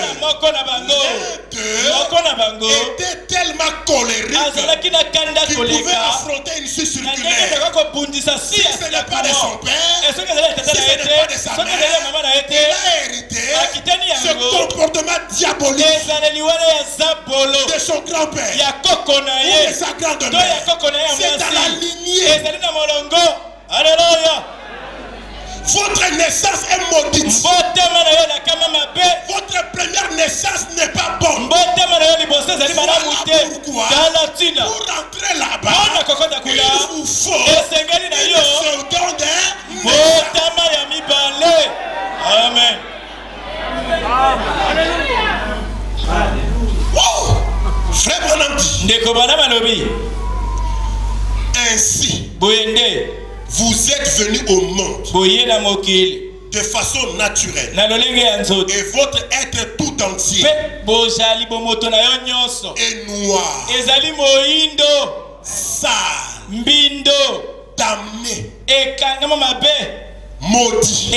Était tellement colérique qu'il pouvait affronter une suite circulaire. Si ce n'est pas de son père, si ce n'est pas de sa mère, il a hérité ce comportement diabolique de son grand-père ou de sa grande-mère. C'est dans la lignée. Alléluia. Votre naissance est maudite. Votre première naissance n'est pas bonne. Voilà pourquoi, pour rentrer là-bas, il vous faut une seconde naissance. Amen. Oh, frère Branham dit, ainsi, vous êtes venus au monde de façon naturelle. Et votre être tout entier est noir, sale, damné, maudit.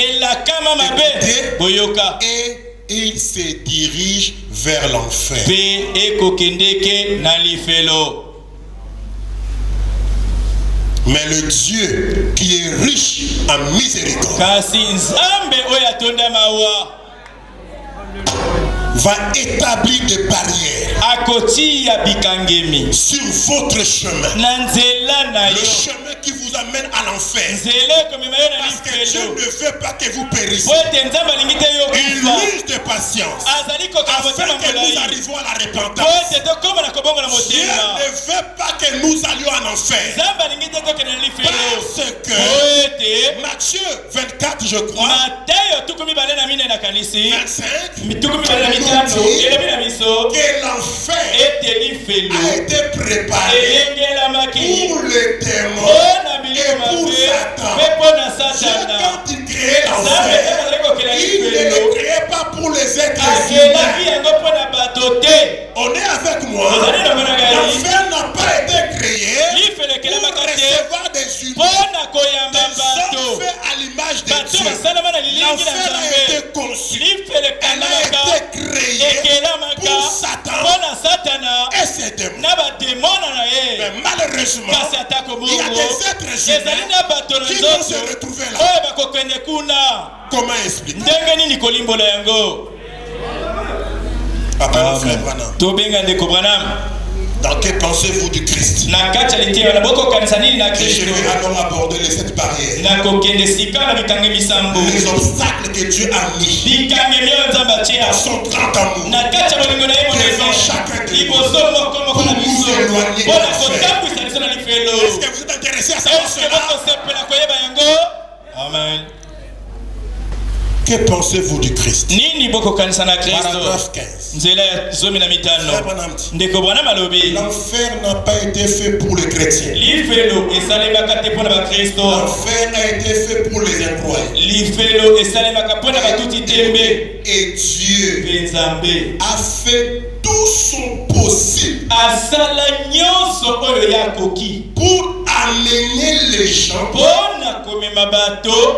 Et il se dirige vers l'enfer. Mais le Dieu qui est riche en miséricorde va établir des barrières sur votre chemin. Le chemin qui vous amène à l'enfer. Parce que Dieu ne veut pas que vous périssiez. Il use de patience afin que nous arrivions à la repentance. Dieu ne veut pas que nous allions en enfer. Parce que Matthieu 24, je crois, 25, que l'enfer a été préparé pour les démons et pour Satan. Dieu, quand il créait l'enfer, il ne le créait pas pour les êtres humains. On est avec moi. L'enfer n'a pas été créé pour recevoir des humains, des hommes faits à l'image de Dieu. L'enfer a été conçu, elle a été créée pour Satan et ses démons. Mais malheureusement, il y a des êtres humains qui vont se retrouver là. Comment expliquer? Appelons frère Branham. Dans que pensez-vous du Christ? Et je vais alors aborder les 7 barrières. Les obstacles que Dieu a mis dans son grand amour devant chacun de nous pour nous éloigner de l'enfer. Est-ce que vous êtes intéressé à savoir cela? Amen. Que pensez-vous du Christ? Paragraphe 15. L'enfer n'a pas été fait pour les chrétiens. L'enfer a été fait pour les incroyants. Et Dieu a fait tout son possible pour amener les gens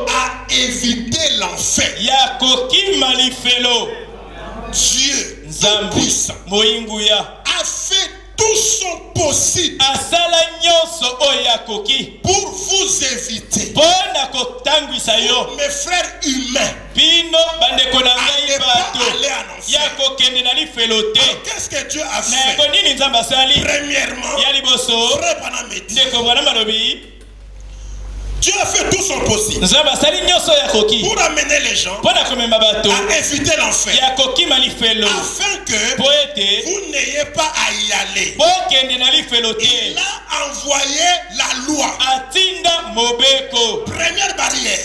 à éviter l'enfer. Dieu tout-puissant a fait tout son possible pour vous éviter, mes frères humains, à ne pas aller en enfer. Qu'est-ce que Dieu a fait? Premièrement, frère Branham dit, Dieu a fait tout son possible pour amener les gens à éviter l'enfer, afin que vous n'ayez pas à y aller. Il a envoyé la loi. Première barrière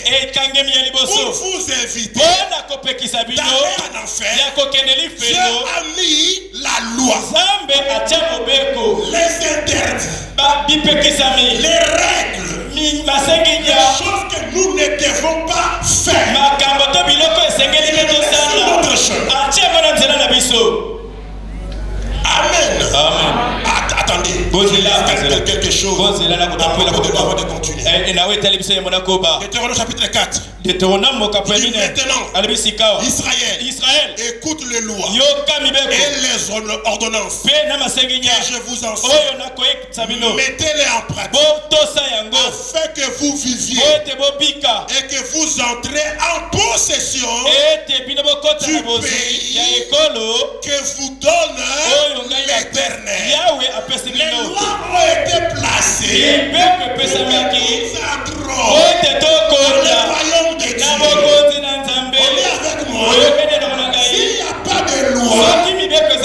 pour vous éviter d'aller en enfer. Dieu a mis la loi, les interdits, les règles, les choses que nous ne devons pas faire. Amen. Attendez, quelque chose avant de continuer. Deutéronome chapitre 4. Maintenant, Israël, écoute les lois et les ordonnances que je vous enseigne. Mettez-les en pratique afin que vous viviez et que vous entrez en possession du pays que vous donne l'Éternel. Les lois ont été placées pour que nous entrons dans le royaume de Dieu. On est avec moi. S'il n'y a pas de loi,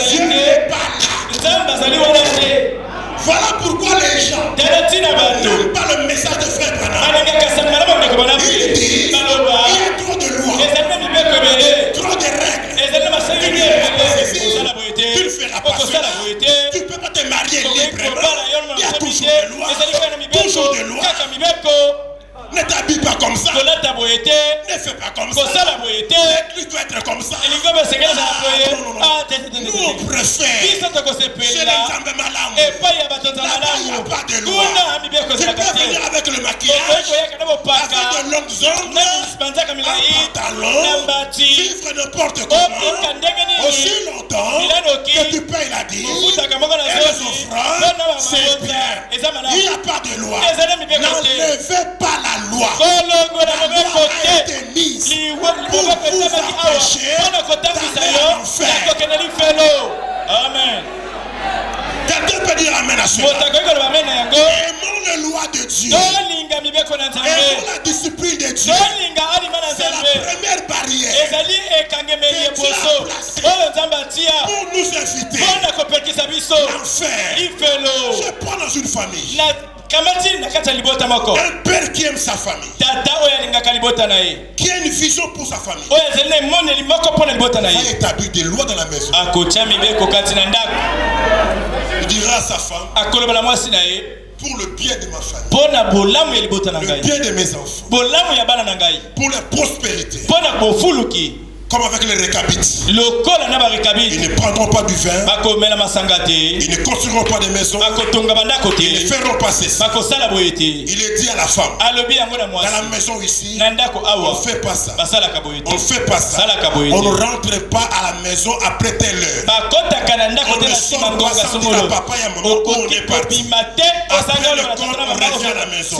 Dieu n'est pas là. Voilà pourquoi les gens n'aiment pas le message de frère Branham. Il dit il y a trop de lois, trop de règles. Tu ne feras pas cela. Tu ne peux pas te marier librement. Il y a toujours des lois. Toujours des lois. Ne t'habille pas comme ça. Ne fais pas comme ça. L'église doit être comme ça. Nous on préfère. C'est l'examen malin. Là-bas il n'y a pas de loi. Tu peux venir avec le maquillage, avec de longues ongles, un pantalon, vivre n'importe comment, aussi longtemps que tu payes la dîme et les offrandes, c'est bien. Il n'y a pas de loi. N'enlevez pas la loi. La loi a été mise pour vous empêcher d'aller en enfer. Amen. Quelqu'un peut dire amen à cela. Aimons les lois de Dieu. Aimons la discipline de Dieu. C'est la première barrière que Dieu a placée pour nous éviter l'enfer. Je prends dans une famille un père qui aime sa famille, qui a une vision pour sa famille, va établir des lois dans la maison. Il dira à sa femme, pour le bien de ma famille, le bien de mes enfants, pour la prospérité, comme avec les récabites. Ils ne prendront pas du vin. Ils ne construiront pas de maisons. Ils ne feront pas ceci. Il est dit à la femme, dans la maison ici, on ne fait pas ça. On ne fait pas ça. On ne rentre pas à la maison après telle heure. On ne sort pas sans dire à papa et à maman où on est parti. Après le corps, on revient à la maison.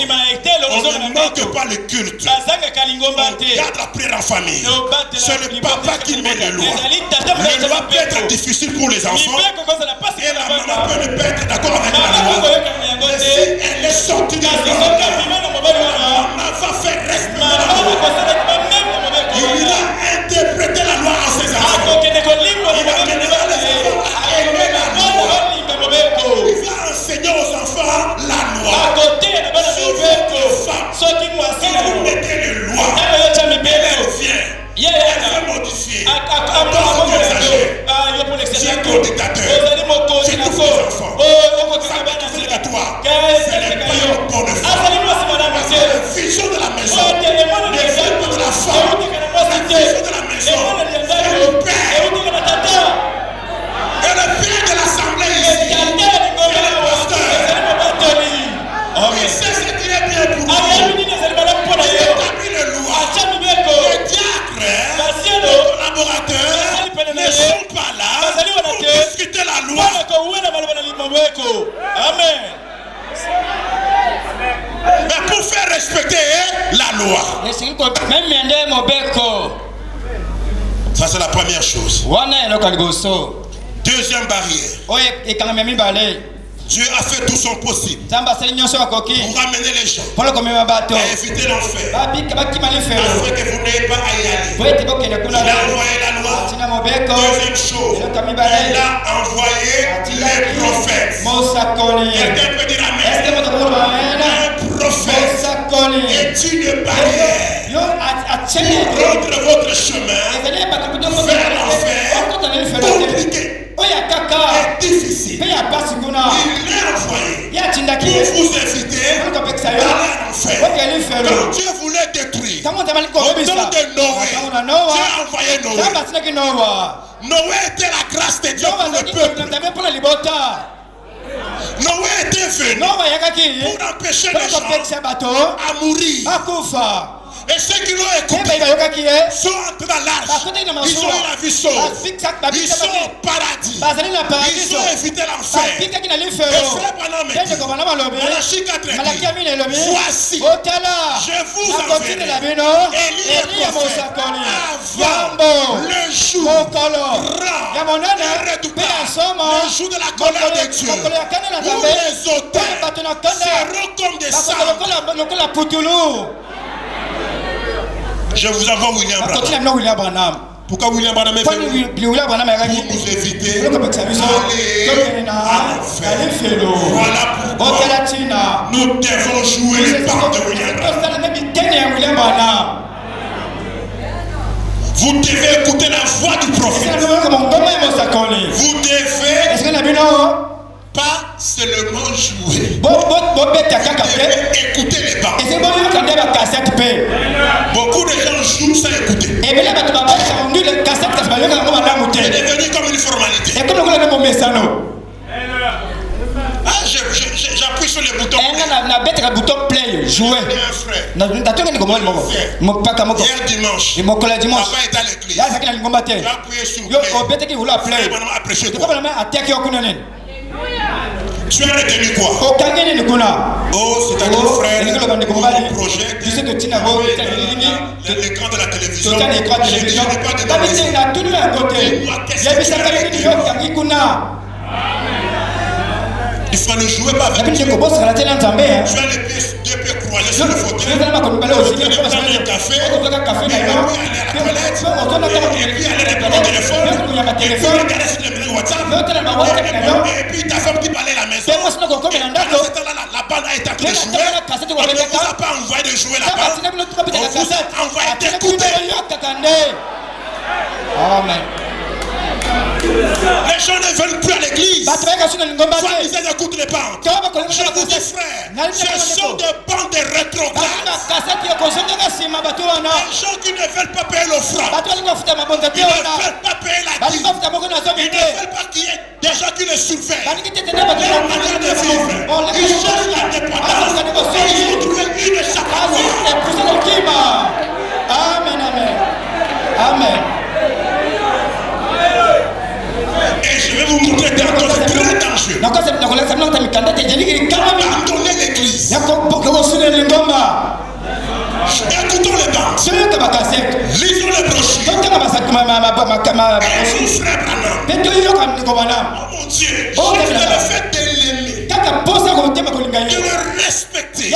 On ne manque pas le culte. On garde la prière en famille. C'est le papa qui met les lois. Les lois peut être difficiles pour les enfants et la maman peut ne pas être d'accord avec la loi. Mais si elle est sortie de l'ordre, la maman va faire respecter la loi. Il ira interpréter la loi à ses enfants. Il va mener les enfants à aimer la loi. Il va enseigner aux enfants la loi. Si vous êtes une femme, si vous mettez les lois, elle vient. Elle veut modifier. Donc vous exagérez. C'est ton dictateur. C'est tous vos enfants. Ça va être à toi. C'est les paillettes pour le faire. C'est la vision de la maison. Les films de la femme. La vision de la maison. C'est le père. Et le père de l'assemblée ici. C'est le pasteur. Il sait ce qui est bien pour nous. Il établit les lois. Les diacres, les collaborateurs ne sont pas là pour discuter la loi. Amen. Mais pour faire respecter la loi. Ça c'est la première chose. Deuxième barrière. Dieu a fait tout son possible pour ramener les gens et éviter l'enfer, afin que vous n'ayez pas à y aller. Il a envoyé la loi. Deuxième chose, il a envoyé les prophètes. Quelqu'un peut dire amen. Un prophète est une barrière pour rendre votre chemin vers l'enfer compliqué. C'est difficile. Il est envoyé pour vous éviter d'aller en enfer. Quand Dieu voulait détruire au temps de Noé, Dieu a envoyé Noé. Noé était la grâce de Dieu pour le peuple. Noé était venu pour empêcher les gens à mourir. Et ceux qui l'ont écouté sont entrés dans l'arche. Ils ont eu la vie sauve. Ils sont au paradis. Ils ont évité l'enfer. Et frère Branham, Malachie 4 dit, voici, je vous enverrai Élie le prophète avant le jour grand et redoutable, le jour de la colère de Dieu, où les auteurs seront comme des cendres. Je vous envoie William Branham. Pourquoi William Branham est venu? Pour nous éviter d'aller à l'enfer. Voilà pourquoi nous devons jouer les parts de William Branham. Vous devez écouter la voix du prophète. Vous devez pas seulement jouer. Vous devez écouter les paroles. cassette paix. Beaucoup de gens jouent sans écouter. Et bien là, tu vas rendu le cassette, ça va c'est devenu comme une formalité. Et comme le gars mon message. Ah, j'appuie sur le bouton. Na bête le bouton play, jouer. Na tu comment mon papa mon. Hier dimanche. Et mon collègue dimanche. Papa est à l'église. Là, ça qui a une combattre. J'ai appuyé sur play. Yo, bête qui voulait play. Apprécié toi. quoi. Comment attaquer au kunenen. Tu as retenu quoi? Oh, kangene ni kuna. Oh, c'est-à-dire frère. Le projet. Tu sais que tu n'as pas l'écran de la télévision. Tu as l'écran de la télévision. Tu as tout à côté. Il y a ça qui kuna. Il faut ne jouer pas avec Dieu. Tu as les pieds croisés sur le fauteuil. Tu as un café. Et puis aller répondre au téléphone. Et puis regarder sur le WhatsApp. Et puis ta femme qui parlait à la maison. La bande a été en train de jouer. On ne vous a pas envoyé de jouer là-bas. On vous a envoyé d'écouter. Amen. Les gens ne veulent plus à l'église. Soit ils écoutent les bandes. Je vous dis frère, ce sont des bandes de rétrogrades. Les gens qui ne veulent pas payer l'offrande. Ils ne veulent pas payer la dîme. Ils ne veulent pas qu'il y ait des gens qui les surveillent. Leur manière de vivre. Ils cherchent l'indépendance. Ils ont trouvé une échappée. Amen, amen. Amen. Et je vais vous montrer des choses très dangereux. Abandonnez l'église. Écoutons les bandes. Lisons les brochures. Et vous, frère Branham. Oh mon Dieu, je vous ai fait de l'aimer. De le respecter.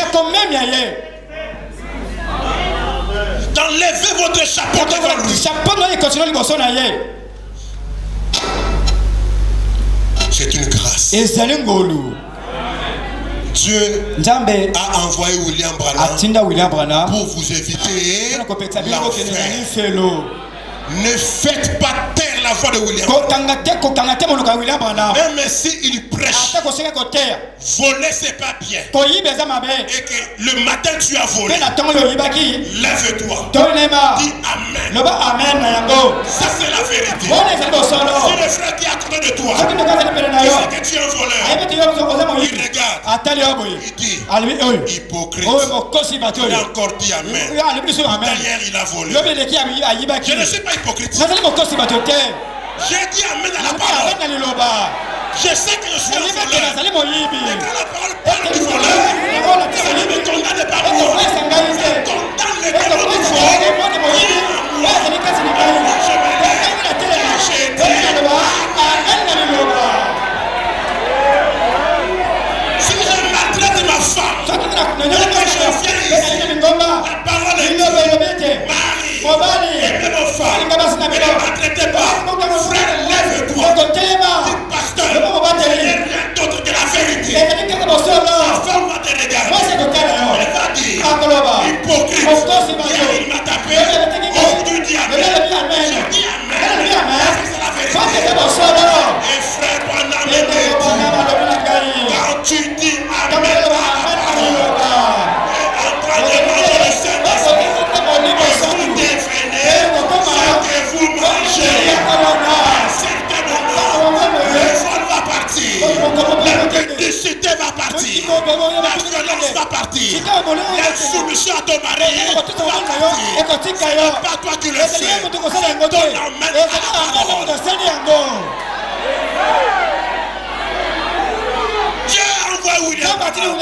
D'enlever votre chapeau devant lui. C'est une grâce. Dieu a envoyé William Branham pour vous éviter l'enfer. Ne faites pas taire la voix de William Branham. Même s'il prêche, voler c'est pas bien. Et que le matin tu as volé, lève-toi. Dis Amen. Ça c'est la vérité. Si le frère qui est à côté de toi, il sait que tu es un voleur, il regarde, il dit hypocrite. Il a encore dit Amen. Derrière il a volé. Je ne suis pas hypocrite. J'ai dit Amen à la parole. Je sais que je suis un voleur. Et quand la parole parle du voleur, ça ne me condamne pas pour voler. Ça condamne les démons du vol. Si je maltraite ma femme, et que je viens ici, la parole est dit, Marie, aimez vos femmes, ne les maltraitez pas. Frère, lève-toi. Dis pasteur, il n'y a rien d'autre que la vérité. La femme va te regarder. Elle va dire, hypocrite, il m'a tapé. Aujourd'hui, dis Amen. Je dis Amen. C'est la vérité. Et frère Branham, quand tu dis Amen à la parole, en train de manger le Saint-Esprit, vous devenez ce que vous mangez. À un certain moment, le vol va partir, la publicité va partir, la violence va partir, la soumission à ton mari va partir. Ce n'est pas toi qui le fais, c'est ton Amen à la parole. Dieu a envoyé William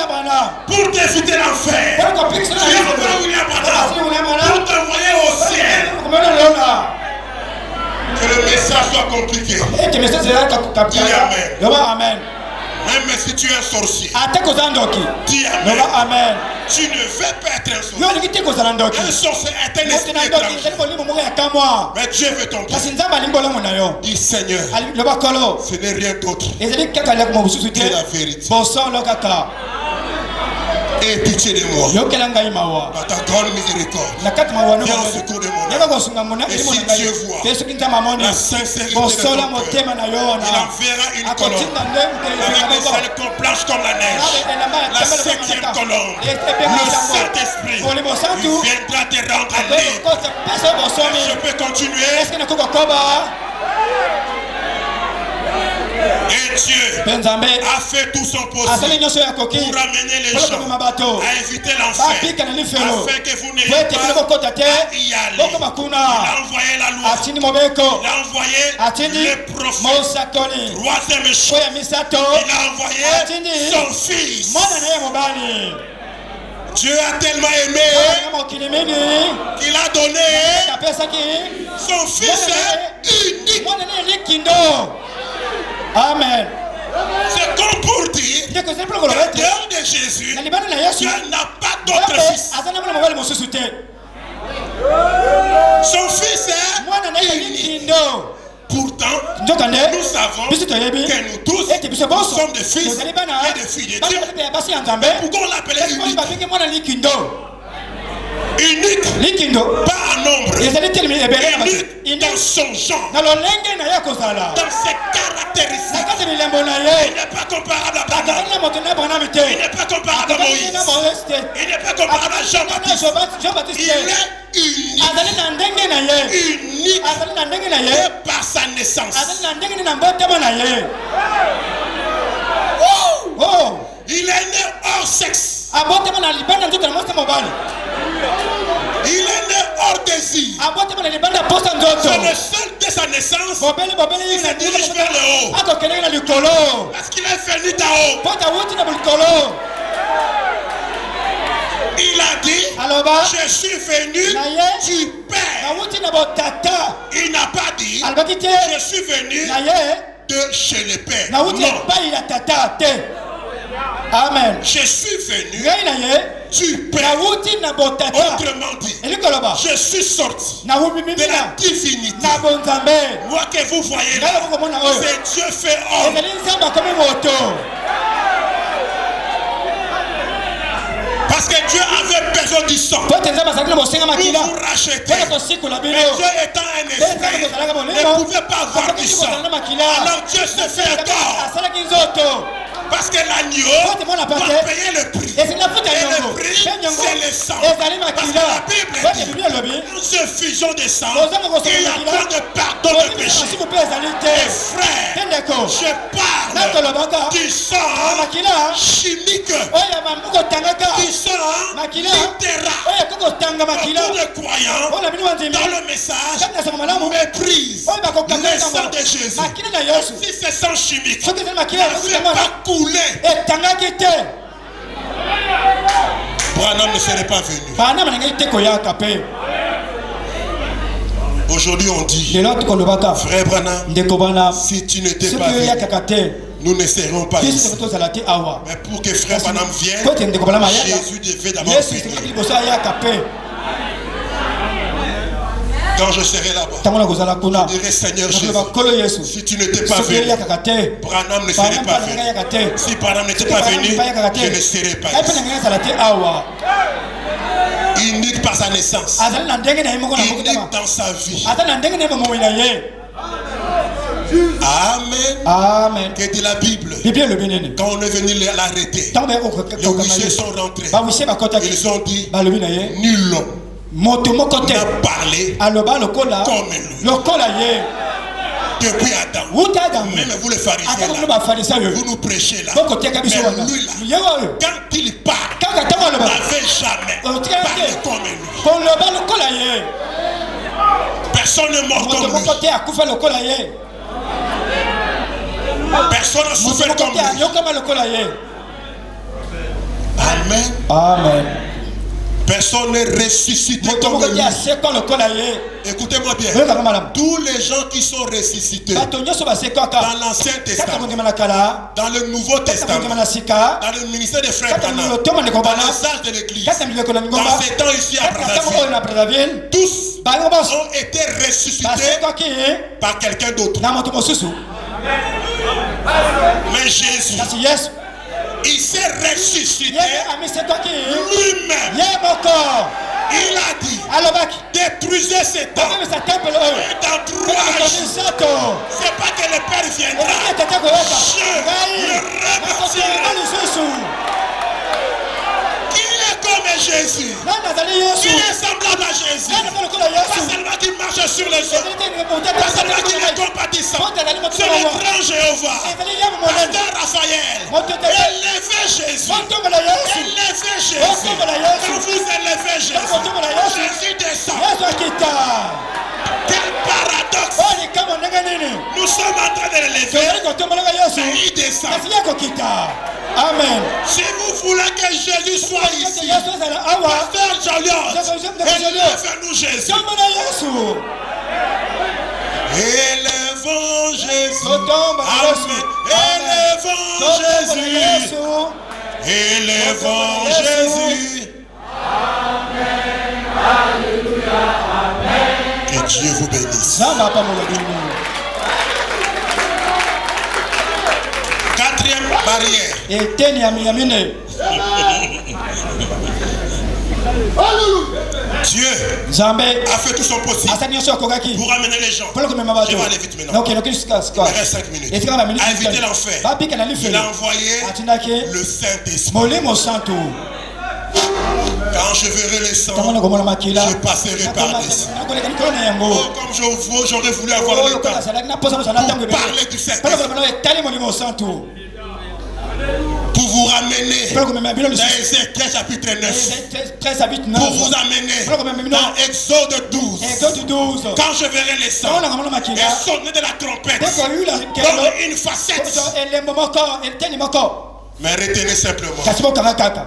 Branham pour t'éviter l'enfer. Dieu a envoyé William Branham pour t'envoyer au ciel. Que le message soit compliqué. Dis Amen. Même si tu es un sorcier, dis Amen. Tu ne veux pas être un sorcier. Un sorcier est un esprit étranger. Mais Dieu veut ton bien. Dis Seigneur, ce n'est rien d'autre que la vérité. Aie pitié de moi. Par ta grande miséricorde. Viens au secours de mon âme. Et si Dieu voit la sincérité de ton cœur, il enverra une colombe avec des ailes blanches comme la neige. La 7e colombe, le Saint-Esprit, il viendra te rendre libre. Je peux continuer. Et Dieu a fait tout son possible pour amener les gens à éviter l'enfer, afin que vous n'ayez pas à y aller. Il a envoyé la loi, il a envoyé les prophètes. Troisième chose, il a envoyé son fils. Dieu a tellement aimé qu'il a donné son fils unique. Amen. C'est comme pour dire que dehors de Jésus, Dieu n'a pas d'autre fils. Son fils est unique. Pourtant, nous savons que nous tous sommes des fils et des filles de Dieu. Pourquoi on l'appelait unique? Unique, pas en nombre, unique dans son genre, dans ses caractéristiques. Il n'est pas comparable à Abraham, il n'est pas comparable à Moïse, il n'est pas comparable à Jean-Baptiste. Il est unique par sa naissance. Il est né hors sexe. Il est né hors désir. C'est le seul de sa naissance. Il se dirige vers le haut. Parce qu'il est venu d'en haut. Il a dit, je suis venu du Père. Il n'a pas dit, je suis venu de chez le Père. Non. Amen. Je suis venu du Père. Autrement dit, je suis sorti de la divinité. Moi que vous voyez là, c'est Dieu fait homme. Parce que Dieu avait besoin du sang pour vous racheter. Et Dieu étant un esprit, ne pouvait pas avoir du sang. Alors Dieu se fait un corps. Parce que l'agneau doit payer le prix. Et le prix, c'est le sang. Parce que la Bible dit, nous se fusions de sang, il n'y a pas de pardon de péché. Et frère, je parle du sang chimique, du sang littéral. Beaucoup de croyants, dans le message, méprisent le sang de Jésus. Si c'est sang chimique, ne fait pas couler. Branham ne serait pas venu. Aujourd'hui on dit, frère Branham, si tu n'étais pas venu, nous ne serions pas ici. Mais pour que frère Branham vienne, Jésus devait d'abord venir. Quand je serai là-bas, je dirai Seigneur Jésus, si tu n'étais pas venu, Branham ne serait pas venu. Si Branham n'était pas venu, je ne serais pas ici. Unique par sa naissance, unique dans sa vie. Amen. Amen. Que dit la Bible? Quand on est venu l'arrêter, les huissiers sont rentrés. Ils ont dit, nul homme n'a parlé comme lui. Depuis Adam, même vous les pharisiens là, vous nous prêchez là. Mais lui là, quand il parle, il n'avait jamais parlé comme lui. Personne n'est mort comme lui. Personne n'a souffert comme lui. Amen. Amen. Personne n'est ressuscité comme lui. Écoutez-moi bien. Tous les gens qui sont ressuscités dans l'Ancien Testament, dans le Nouveau Testament, dans le ministère des frères Branham, dans l'assemblée de l'Église, dans ces temps ici à Brazzaville, tous ont été ressuscités par quelqu'un d'autre. Mais Jésus, Il s'est ressuscité lui-même. Il a dit, détruisez ces temples. Et dans 3 jours, c'est pas que le Père viendra. Je le rebâtirai. Qui est comme Jésus? Qui est semblable à Jésus? Pas seulement qui marche sur les eaux. Pas seulement qui est compatissant. C'est le grand Jéhovah. Pasteur Raphaël. Élevez Jésus. Élevez Jésus. Quand vous élevez Jésus, Jésus descend. Quel paradoxe! Nous sommes en train de l'élever, mais il descend. Amen. Si vous voulez que Jésus soit ici, Pasteur Joliot, élevez-nous Jésus. Élevons Jésus. Amen. Élevons Jésus. Élevons Jésus. Amen. Alléluia. Amen. Que Dieu vous bénisse. Quatrième barrière. Dieu a fait tout son possible pour amener les gens. Je vais aller vite maintenant. Il reste 5 minutes. A évité l'enfer. Il a envoyé le Saint-Esprit. Quand je verrai les sangs, je passerai par-dessus. Oh, comme j'aurais voulu avoir le temps pour parler du Saint-Esprit. Pour vous ramener dans Ézéchiel chapitre 9. Pour vous amener dans Exode 12. Quand je verrai les sangs et sonner de la trompette comme une facette. Mais retenez simplement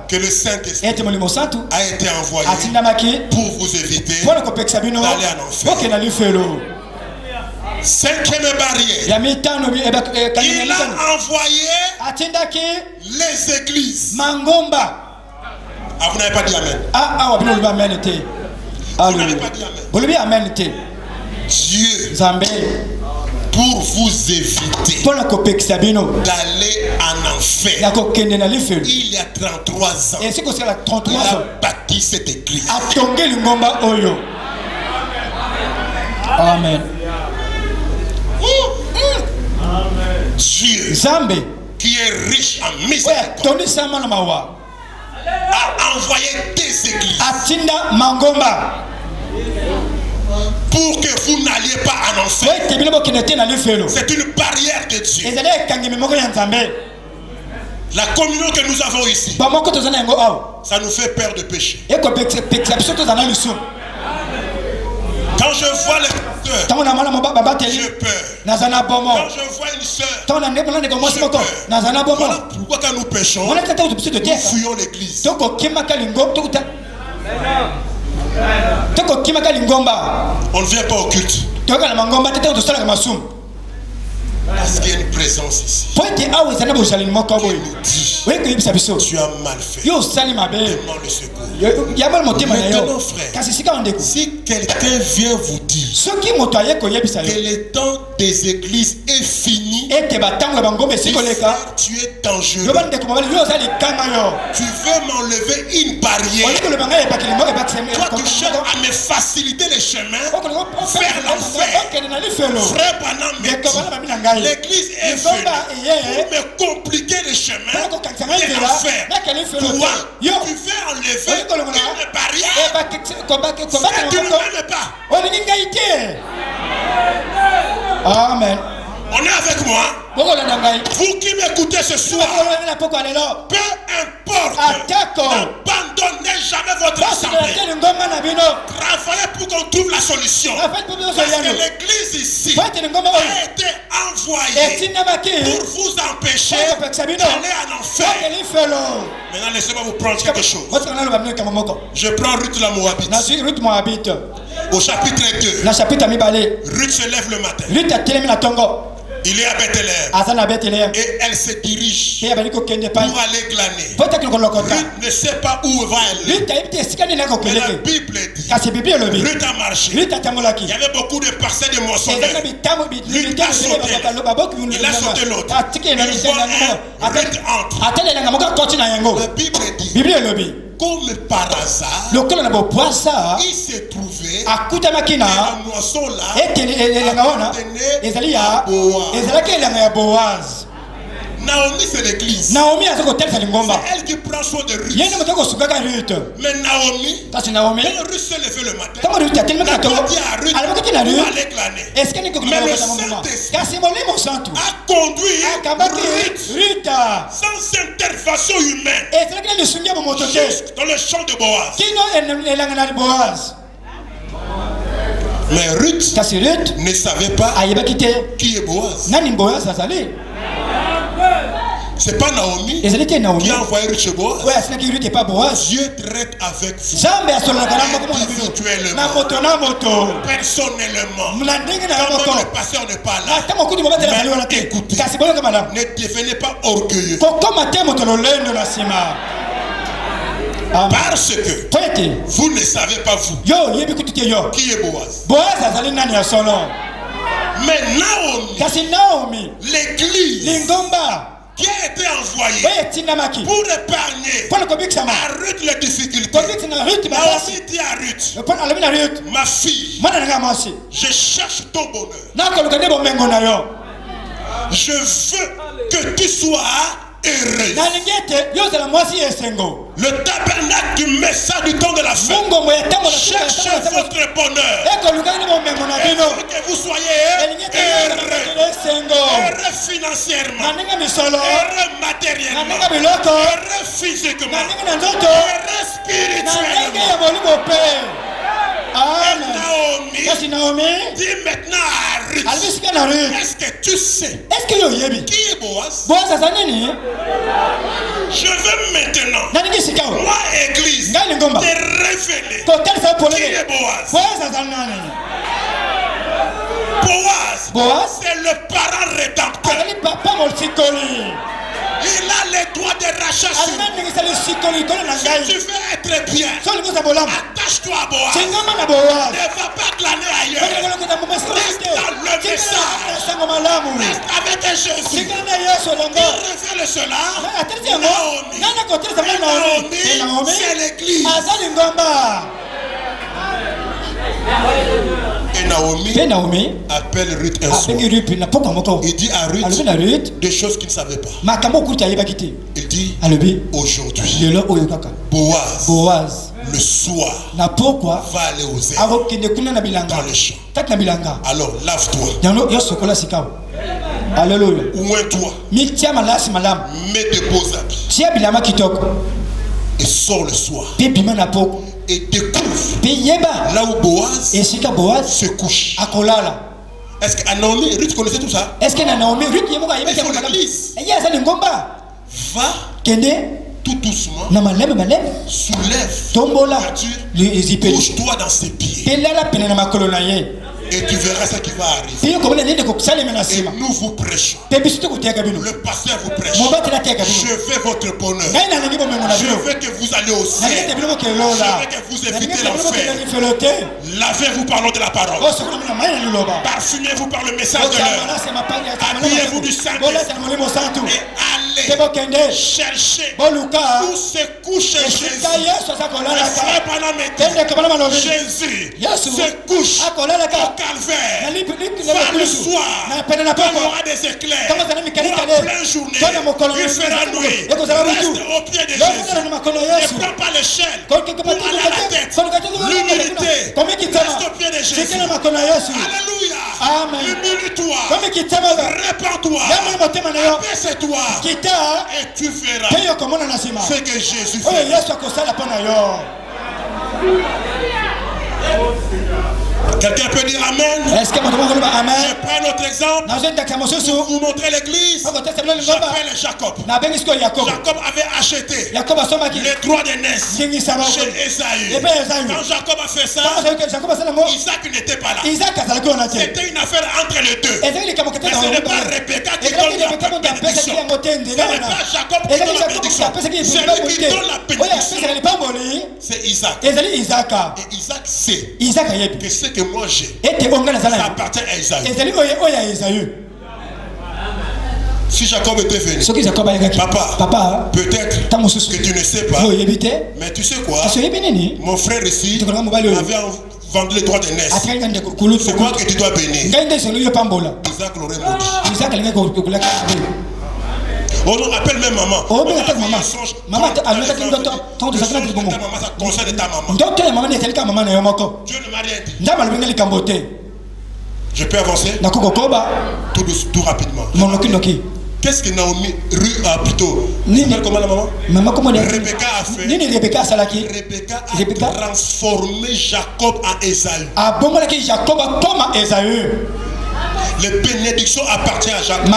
que le Saint-Esprit a été envoyé pour vous éviter d'aller en enfer. 5e barrière. Il a envoyé les églises. Ah, vous n'avez pas dit Amen. Vous n'avez pas dit Amen. Dieu, pour vous éviter d'aller en enfer, il y a 33 ans, il a bâti cette église. Amen. Dieu, qui est riche en miséricorde, a envoyé des églises pour que vous n'alliez pas en enfer. C'est une barrière de Dieu. La communion que nous avons ici, ça nous fait peur de pécher. Quand je vois les pasteurs, j'ai peur. Quand je vois une soeur, j'ai peur. Voilà pourquoi quand nous péchons, nous fuyons l'église. On ne vient pas au culte. Parce qu'il y a une présence ici. Qui nous dit, tu as mal fait. Demande le secours. Maintenant, frère, si quelqu'un vient vous dire que le temps des églises est fini, tu es dangereux. Tu veux m'enlever une barrière. Toi, tu cherches à me faciliter les chemins vers l'enfer. Frère Branham me dit, l'église est venue pour me compliquer les chemins de l'enfer. Toi, tu veux enlever une barrière, mais tu ne m'aimes pas. Amen. On est avec moi. Vous qui m'écoutez ce soir, peu importe, n'abandonnez jamais votre assemblée. Travaillez pour qu'on trouve la solution. Parce que l'église ici a été envoyée pour vous empêcher d'aller en enfer. Maintenant, laissez-moi vous prendre quelque chose. Je prends Ruth la Moabite. Au chapitre 2, Ruth se lève le matin. Il est à Bethléem. Et elle se dirige pour aller glaner. Ruth ne sait pas où va aller. Mais la Bible dit Ruth a marché. Il y avait beaucoup de parcelles de moissonneurs. Ruth a sauté. Il a sauté l'autre. Il voit Ruth entre. La Bible dit comme par hasard, il s'est trouvé que la moisson là appartenait à Boaz. Naomi, c'est l'église. C'est elle qui prend soin de Ruth. Mais Naomi, quand Ruth s'est levée le matin, elle a dit à Ruth pour aller glaner. Mais le Saint-Esprit a conduit Ruth sans intervention humaine juste dans le champ de Boaz. Mais Ruth ne savait pas qui est Boaz. C'est pas Naomi qui a envoyé Ruth chez Boaz. Dieu traite avec vous individuellement, personnellement. Quand le pasteur n'est pas là, mais écoutez, ne devenez pas orgueilleux. Parce que vous ne savez pas vous qui est Boaz. Mais Naomi, l'église qui a été envoyée pour épargner à Ruth les difficultés. Naomi dit à Ruth, ma fille, je cherche ton bonheur. Je veux que tu sois heureuse. Le tabernacle du message du temps de la fin. Cherchez votre bonheur. Et que vous soyez heureux financièrement, heureux matériellement, heureux physiquement, heureux spirituellement. Et Naomi dit maintenant à Ruth, est-ce que tu sais qui est Boaz? Je veux maintenant, moi église, te révéler qui est Boaz. Boaz, c'est le parent rédempteur. Il a les droits de rachat sur nous. Si tu veux être bien, attache-toi à Boaz. Ne va pas glaner ailleurs. Reste dans le message. Reste avec Jésus. Il révèle cela. Naomi, c'est l'église. Et Naomi appelle Ruth un soir. Il dit à Ruth des choses qu'il ne savait pas. Il dit aujourd'hui, Boaz, le soir, va aller aux herbes dans le champ. Alors lave-toi. Alléluia. Oins-toi. Mets de beaux habits. Et sors le soir. Et découvre là où Boaz se couche. Est-ce que Naomi, Ruth connaissait tout ça? Est-ce que Naomi, Ruth, va tout doucement, soulève la voiture, couche-toi dans ses pieds. Et tu verras ce qui va arriver. Et nous vous prêchons. Le pasteur vous prêche. Je veux votre bonheur. Je veux que vous allez au ciel. Je veux que vous évitez l'enfer. Lavez-vous par l'eau de la parole. Parfumez-vous par le message de l'heure. Habillez-vous du Saint-Esprit. Et allez chercher où se couche Jésus. Jésus se couche au calvaire. Va le soir. Il y aura des éclairs. Pour la pleine journée, il fera nuit. Reste au pied de Jésus. Ne prends pas l'échelle pour aller à la tête. L'humilité. Reste au pied de Jésus. Alléluia. Humilie-toi. Répands-toi. Abaisse-toi. Et tu feras ce que Jésus fait. Quelqu'un peut dire Amen. Est-ce que vous pouvez dire Amen? Je prends notre exemple. Pour vous montrer l'église. J'appelle Jacob. Jacob avait acheté les droits d'aînesse chez Ésaü. Quand Jacob a fait ça, Isaac n'était pas là. C'était une affaire entre les deux. Mais ce n'est pas Rebecca qui donne la bénédiction. Ce n'est pas Jacob qui donne la bénédiction. Celui qui donne la bénédiction, c'est Isaac. Et Isaac sait que ce que moi j'ai, ça appartient à Esaü. Si Jacob était venu, papa, peut-être que tu ne sais pas, mais tu sais quoi, mon frère ici avait vendu les droits d'aînesse. C'est quoi que tu dois bénir? Isaac l'aurait maudit. Oh non, appelle même maman. Oh, mais appelle maman. Maman, ta conseil de ta maman. Dieu ne m'a rien dit. Je peux avancer? Tout rapidement. Qu'est-ce que Naomi plutôt comment la maman? Rebecca a fait. Rebecca a transformé Jacob en Ésaü. Les bénédictions appartiennent à Jacob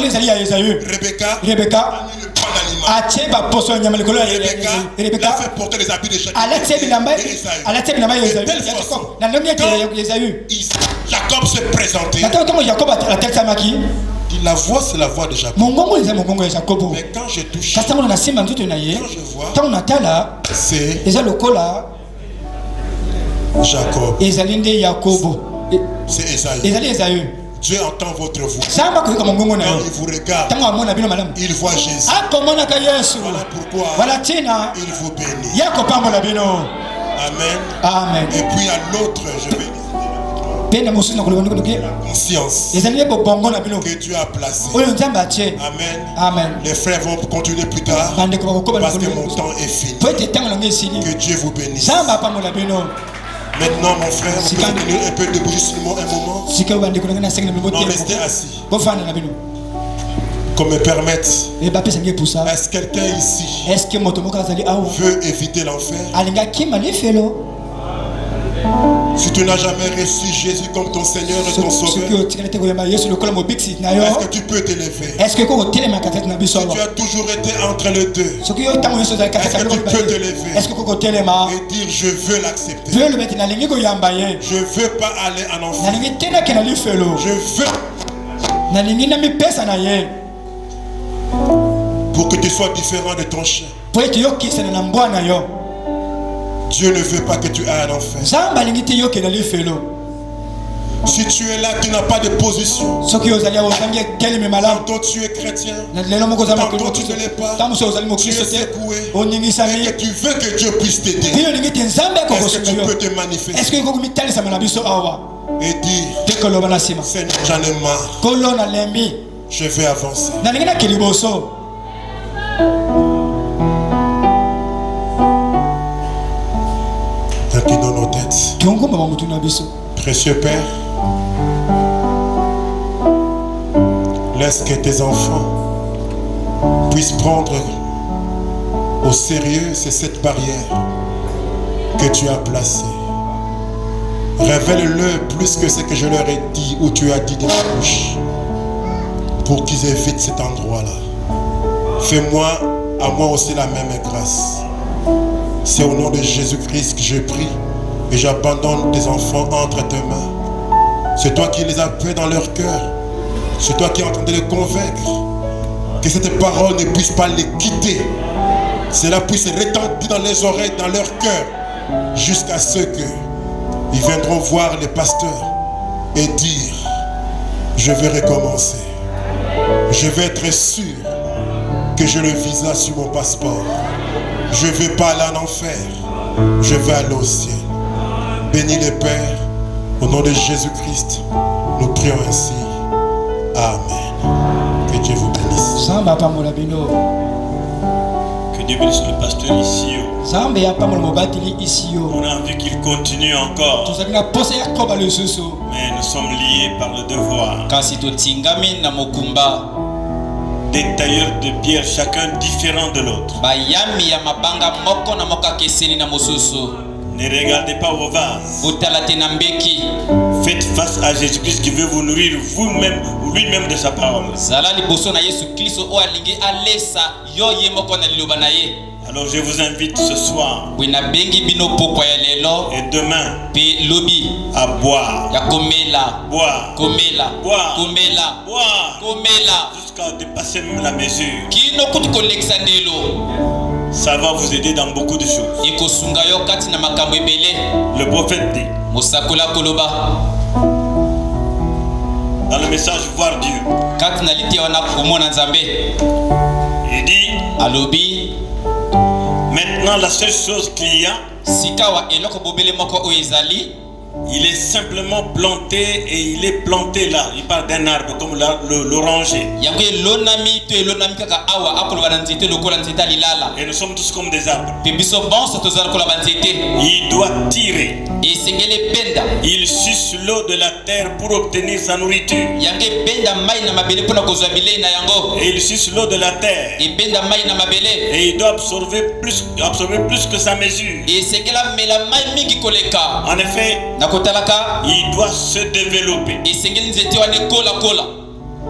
et Ésaü. Rebecca a mis le point d'animal. Rebecca a fait porter les habits de chacun. Jacob s'est présenté. La voix, c'est la voix de Jacob. Mais quand je touche, quand je vois, c'est Jacob. C'est Ésaü. Dieu entend votre voix. Quand il vous regarde, il voit Jésus. Voilà pourquoi il vous bénit. Amen. Et puis à l'autre, je vais la conscience que Dieu a placée. Amen. Les frères vont continuer plus tard parce que mon temps est fini. Que Dieu vous bénisse. Maintenant, mon frère, vous pouvez venir un peu debout juste un moment. Non, restez assis. Qu'on me permette. Est-ce que quelqu'un ici veut éviter l'enfer? Si tu n'as jamais reçu Jésus comme ton Seigneur et ton Sauveur, est-ce que tu peux t'élever? Si tu as toujours été entre les deux, est-ce que tu peux t'élever et dire je veux l'accepter? Je ne veux pas aller en enfer. Je veux pour que tu sois différent de ton chien. Dieu ne veut pas que tu ailles en enfer. Si tu es là, tu n'as pas de position. Tantôt tu es chrétien, tantôt tu ne l'es pas. Tu es secoué. Et que tu veux que Dieu puisse t'aider. Est-ce que tu peux te manifester et dire Seigneur, j'en ai marre. Je vais avancer. Inclinons nos têtes. Précieux Père, laisse que tes enfants puissent prendre au sérieux cette barrière que tu as placée. Révèle-le plus que ce que je leur ai dit ou tu as dit de ma bouche, pour qu'ils évitent cet endroit-là. Fais-moi à moi aussi la même grâce. C'est au nom de Jésus-Christ que je prie et j'abandonne tes enfants entre tes mains. C'est toi qui les as fait dans leur cœur. C'est toi qui es en train de les convaincre. Que cette parole ne puisse pas les quitter. Cela puisse retentir dans les oreilles, dans leur cœur, jusqu'à ce qu'ils viendront voir les pasteurs et dire je vais recommencer. Je vais être sûr que j'ai le visa sur mon passeport. Je ne vais pas aller en enfer. Je vais aller au ciel. Bénis les pères. Au nom de Jésus-Christ, nous prions ainsi. Amen. Que Dieu vous bénisse. Que Dieu bénisse le pasteur ici. On a envie qu'il continue encore. Mais nous sommes liés par le devoir. Des tailleurs de pierre, chacun différent de l'autre. Ne regardez pas vos vases. Faites face à Jésus-Christ qui veut vous nourrir vous-même, lui-même de sa parole. Alors je vous invite ce soir et demain à boire, jusqu'à dépasser même la mesure. Ça va vous aider dans beaucoup de choses. Le prophète dit dans le message voir Dieu, il dit maintenant la seule chose qu'il y a, il est simplement planté et il est planté là. Il parle d'un arbre comme l'oranger. Et nous sommes tous comme des arbres. Il doit tirer. Il suce l'eau de la terre pour obtenir sa nourriture. Et il suce l'eau de la terre. Et il doit absorber plus que sa mesure. En effet, il doit se développer.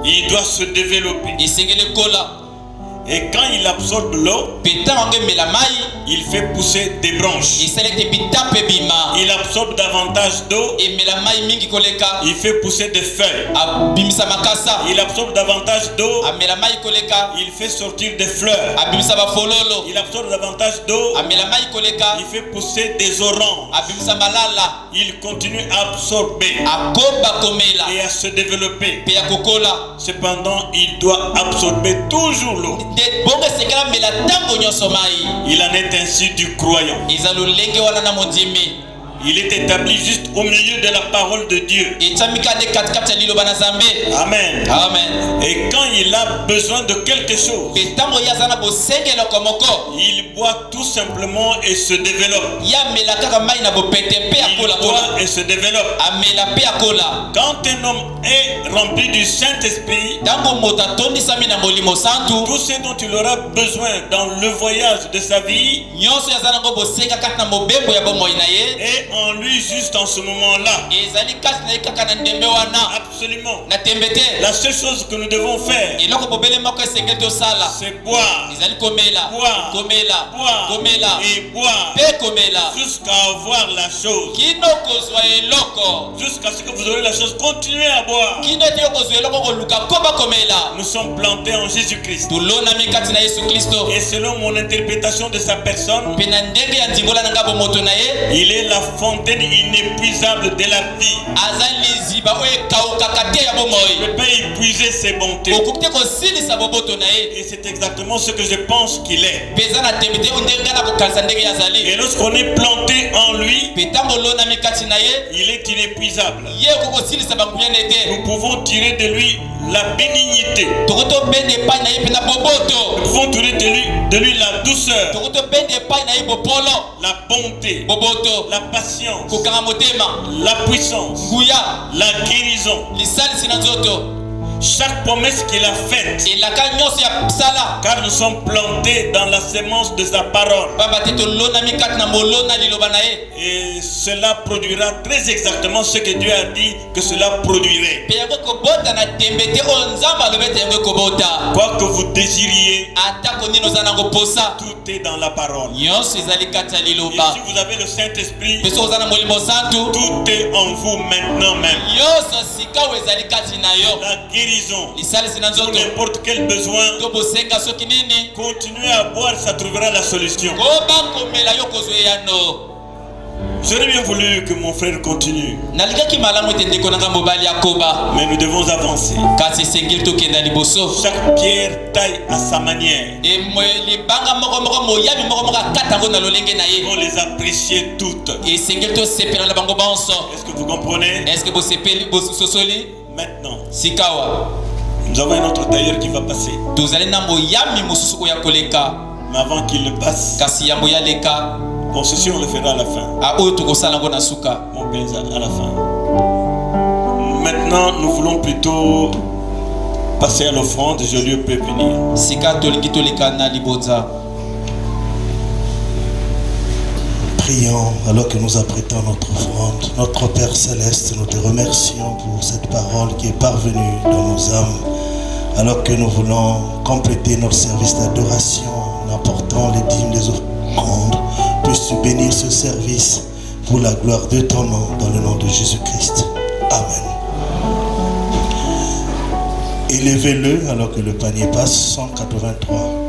Il doit se développer. Et quand il absorbe l'eau, il fait pousser des branches. Il absorbe davantage d'eau, il fait pousser des feuilles. Il absorbe davantage d'eau, il fait sortir des fleurs. Il absorbe davantage d'eau, il fait pousser des oranges. Il continue à absorber et à se développer. Cependant, il doit absorber toujours l'eau. Il en est ainsi du croyant. Il est établi juste au milieu de la parole de Dieu. Amen. Amen. Et quand il a besoin de quelque chose, il boit tout simplement et se développe. Il boit et se développe. Quand un homme est rempli du Saint-Esprit, tout ce dont il aura besoin dans le voyage de sa vie est en lui juste en ce moment-là. Absolument. La seule chose que nous devons faire, c'est boire, et boire jusqu'à avoir la chose. Jusqu'à ce que vous aurez la chose, continuez à boire. Nous sommes plantés en Jésus-Christ. Et selon mon interprétation de sa personne, il est la fontaine inépuisable de la vie. Il ne peut pas épuiser ses bontés. Et c'est exactement ce que je pense qu'il est. Et lorsqu'on est planté en lui, il est inépuisable. Nous pouvons tirer de lui la bénignité. Nous pouvons tirer de lui la douceur, la bonté, la patience, la puissance, la guérison. Chaque promesse qu'il a faite, car nous sommes plantés dans la sémence de sa parole, et cela produira très exactement ce que Dieu a dit que cela produirait. Quoi que vous désiriez, tout est dans la parole. Et si vous avez le Saint-Esprit, tout est en vous maintenant même. La guérison, pour n'importe quel besoin, continuez à boire, ça trouvera la solution. J'aurais bien voulu que mon frère continue, mais nous devons avancer. Chaque pierre taille à sa manière. Il faut les apprécier toutes. Est-ce que vous comprenez? Maintenant, nous avons un autre tailleur qui va passer. Mais avant qu'il ne passe, bon, ceci on le fera à la fin. Mon père, à la fin. Maintenant, nous voulons plutôt passer à l'offrande. Je lui peux venir. Prions alors que nous apprêtons notre offrande. Notre Père Céleste, nous te remercions pour cette parole qui est parvenue dans nos âmes. Alors que nous voulons compléter notre service d'adoration en apportant les dîmes, les offrandes, puisses-tu bénir ce service pour la gloire de ton nom, dans le nom de Jésus-Christ. Amen. Élevez-le alors que le panier passe. 183.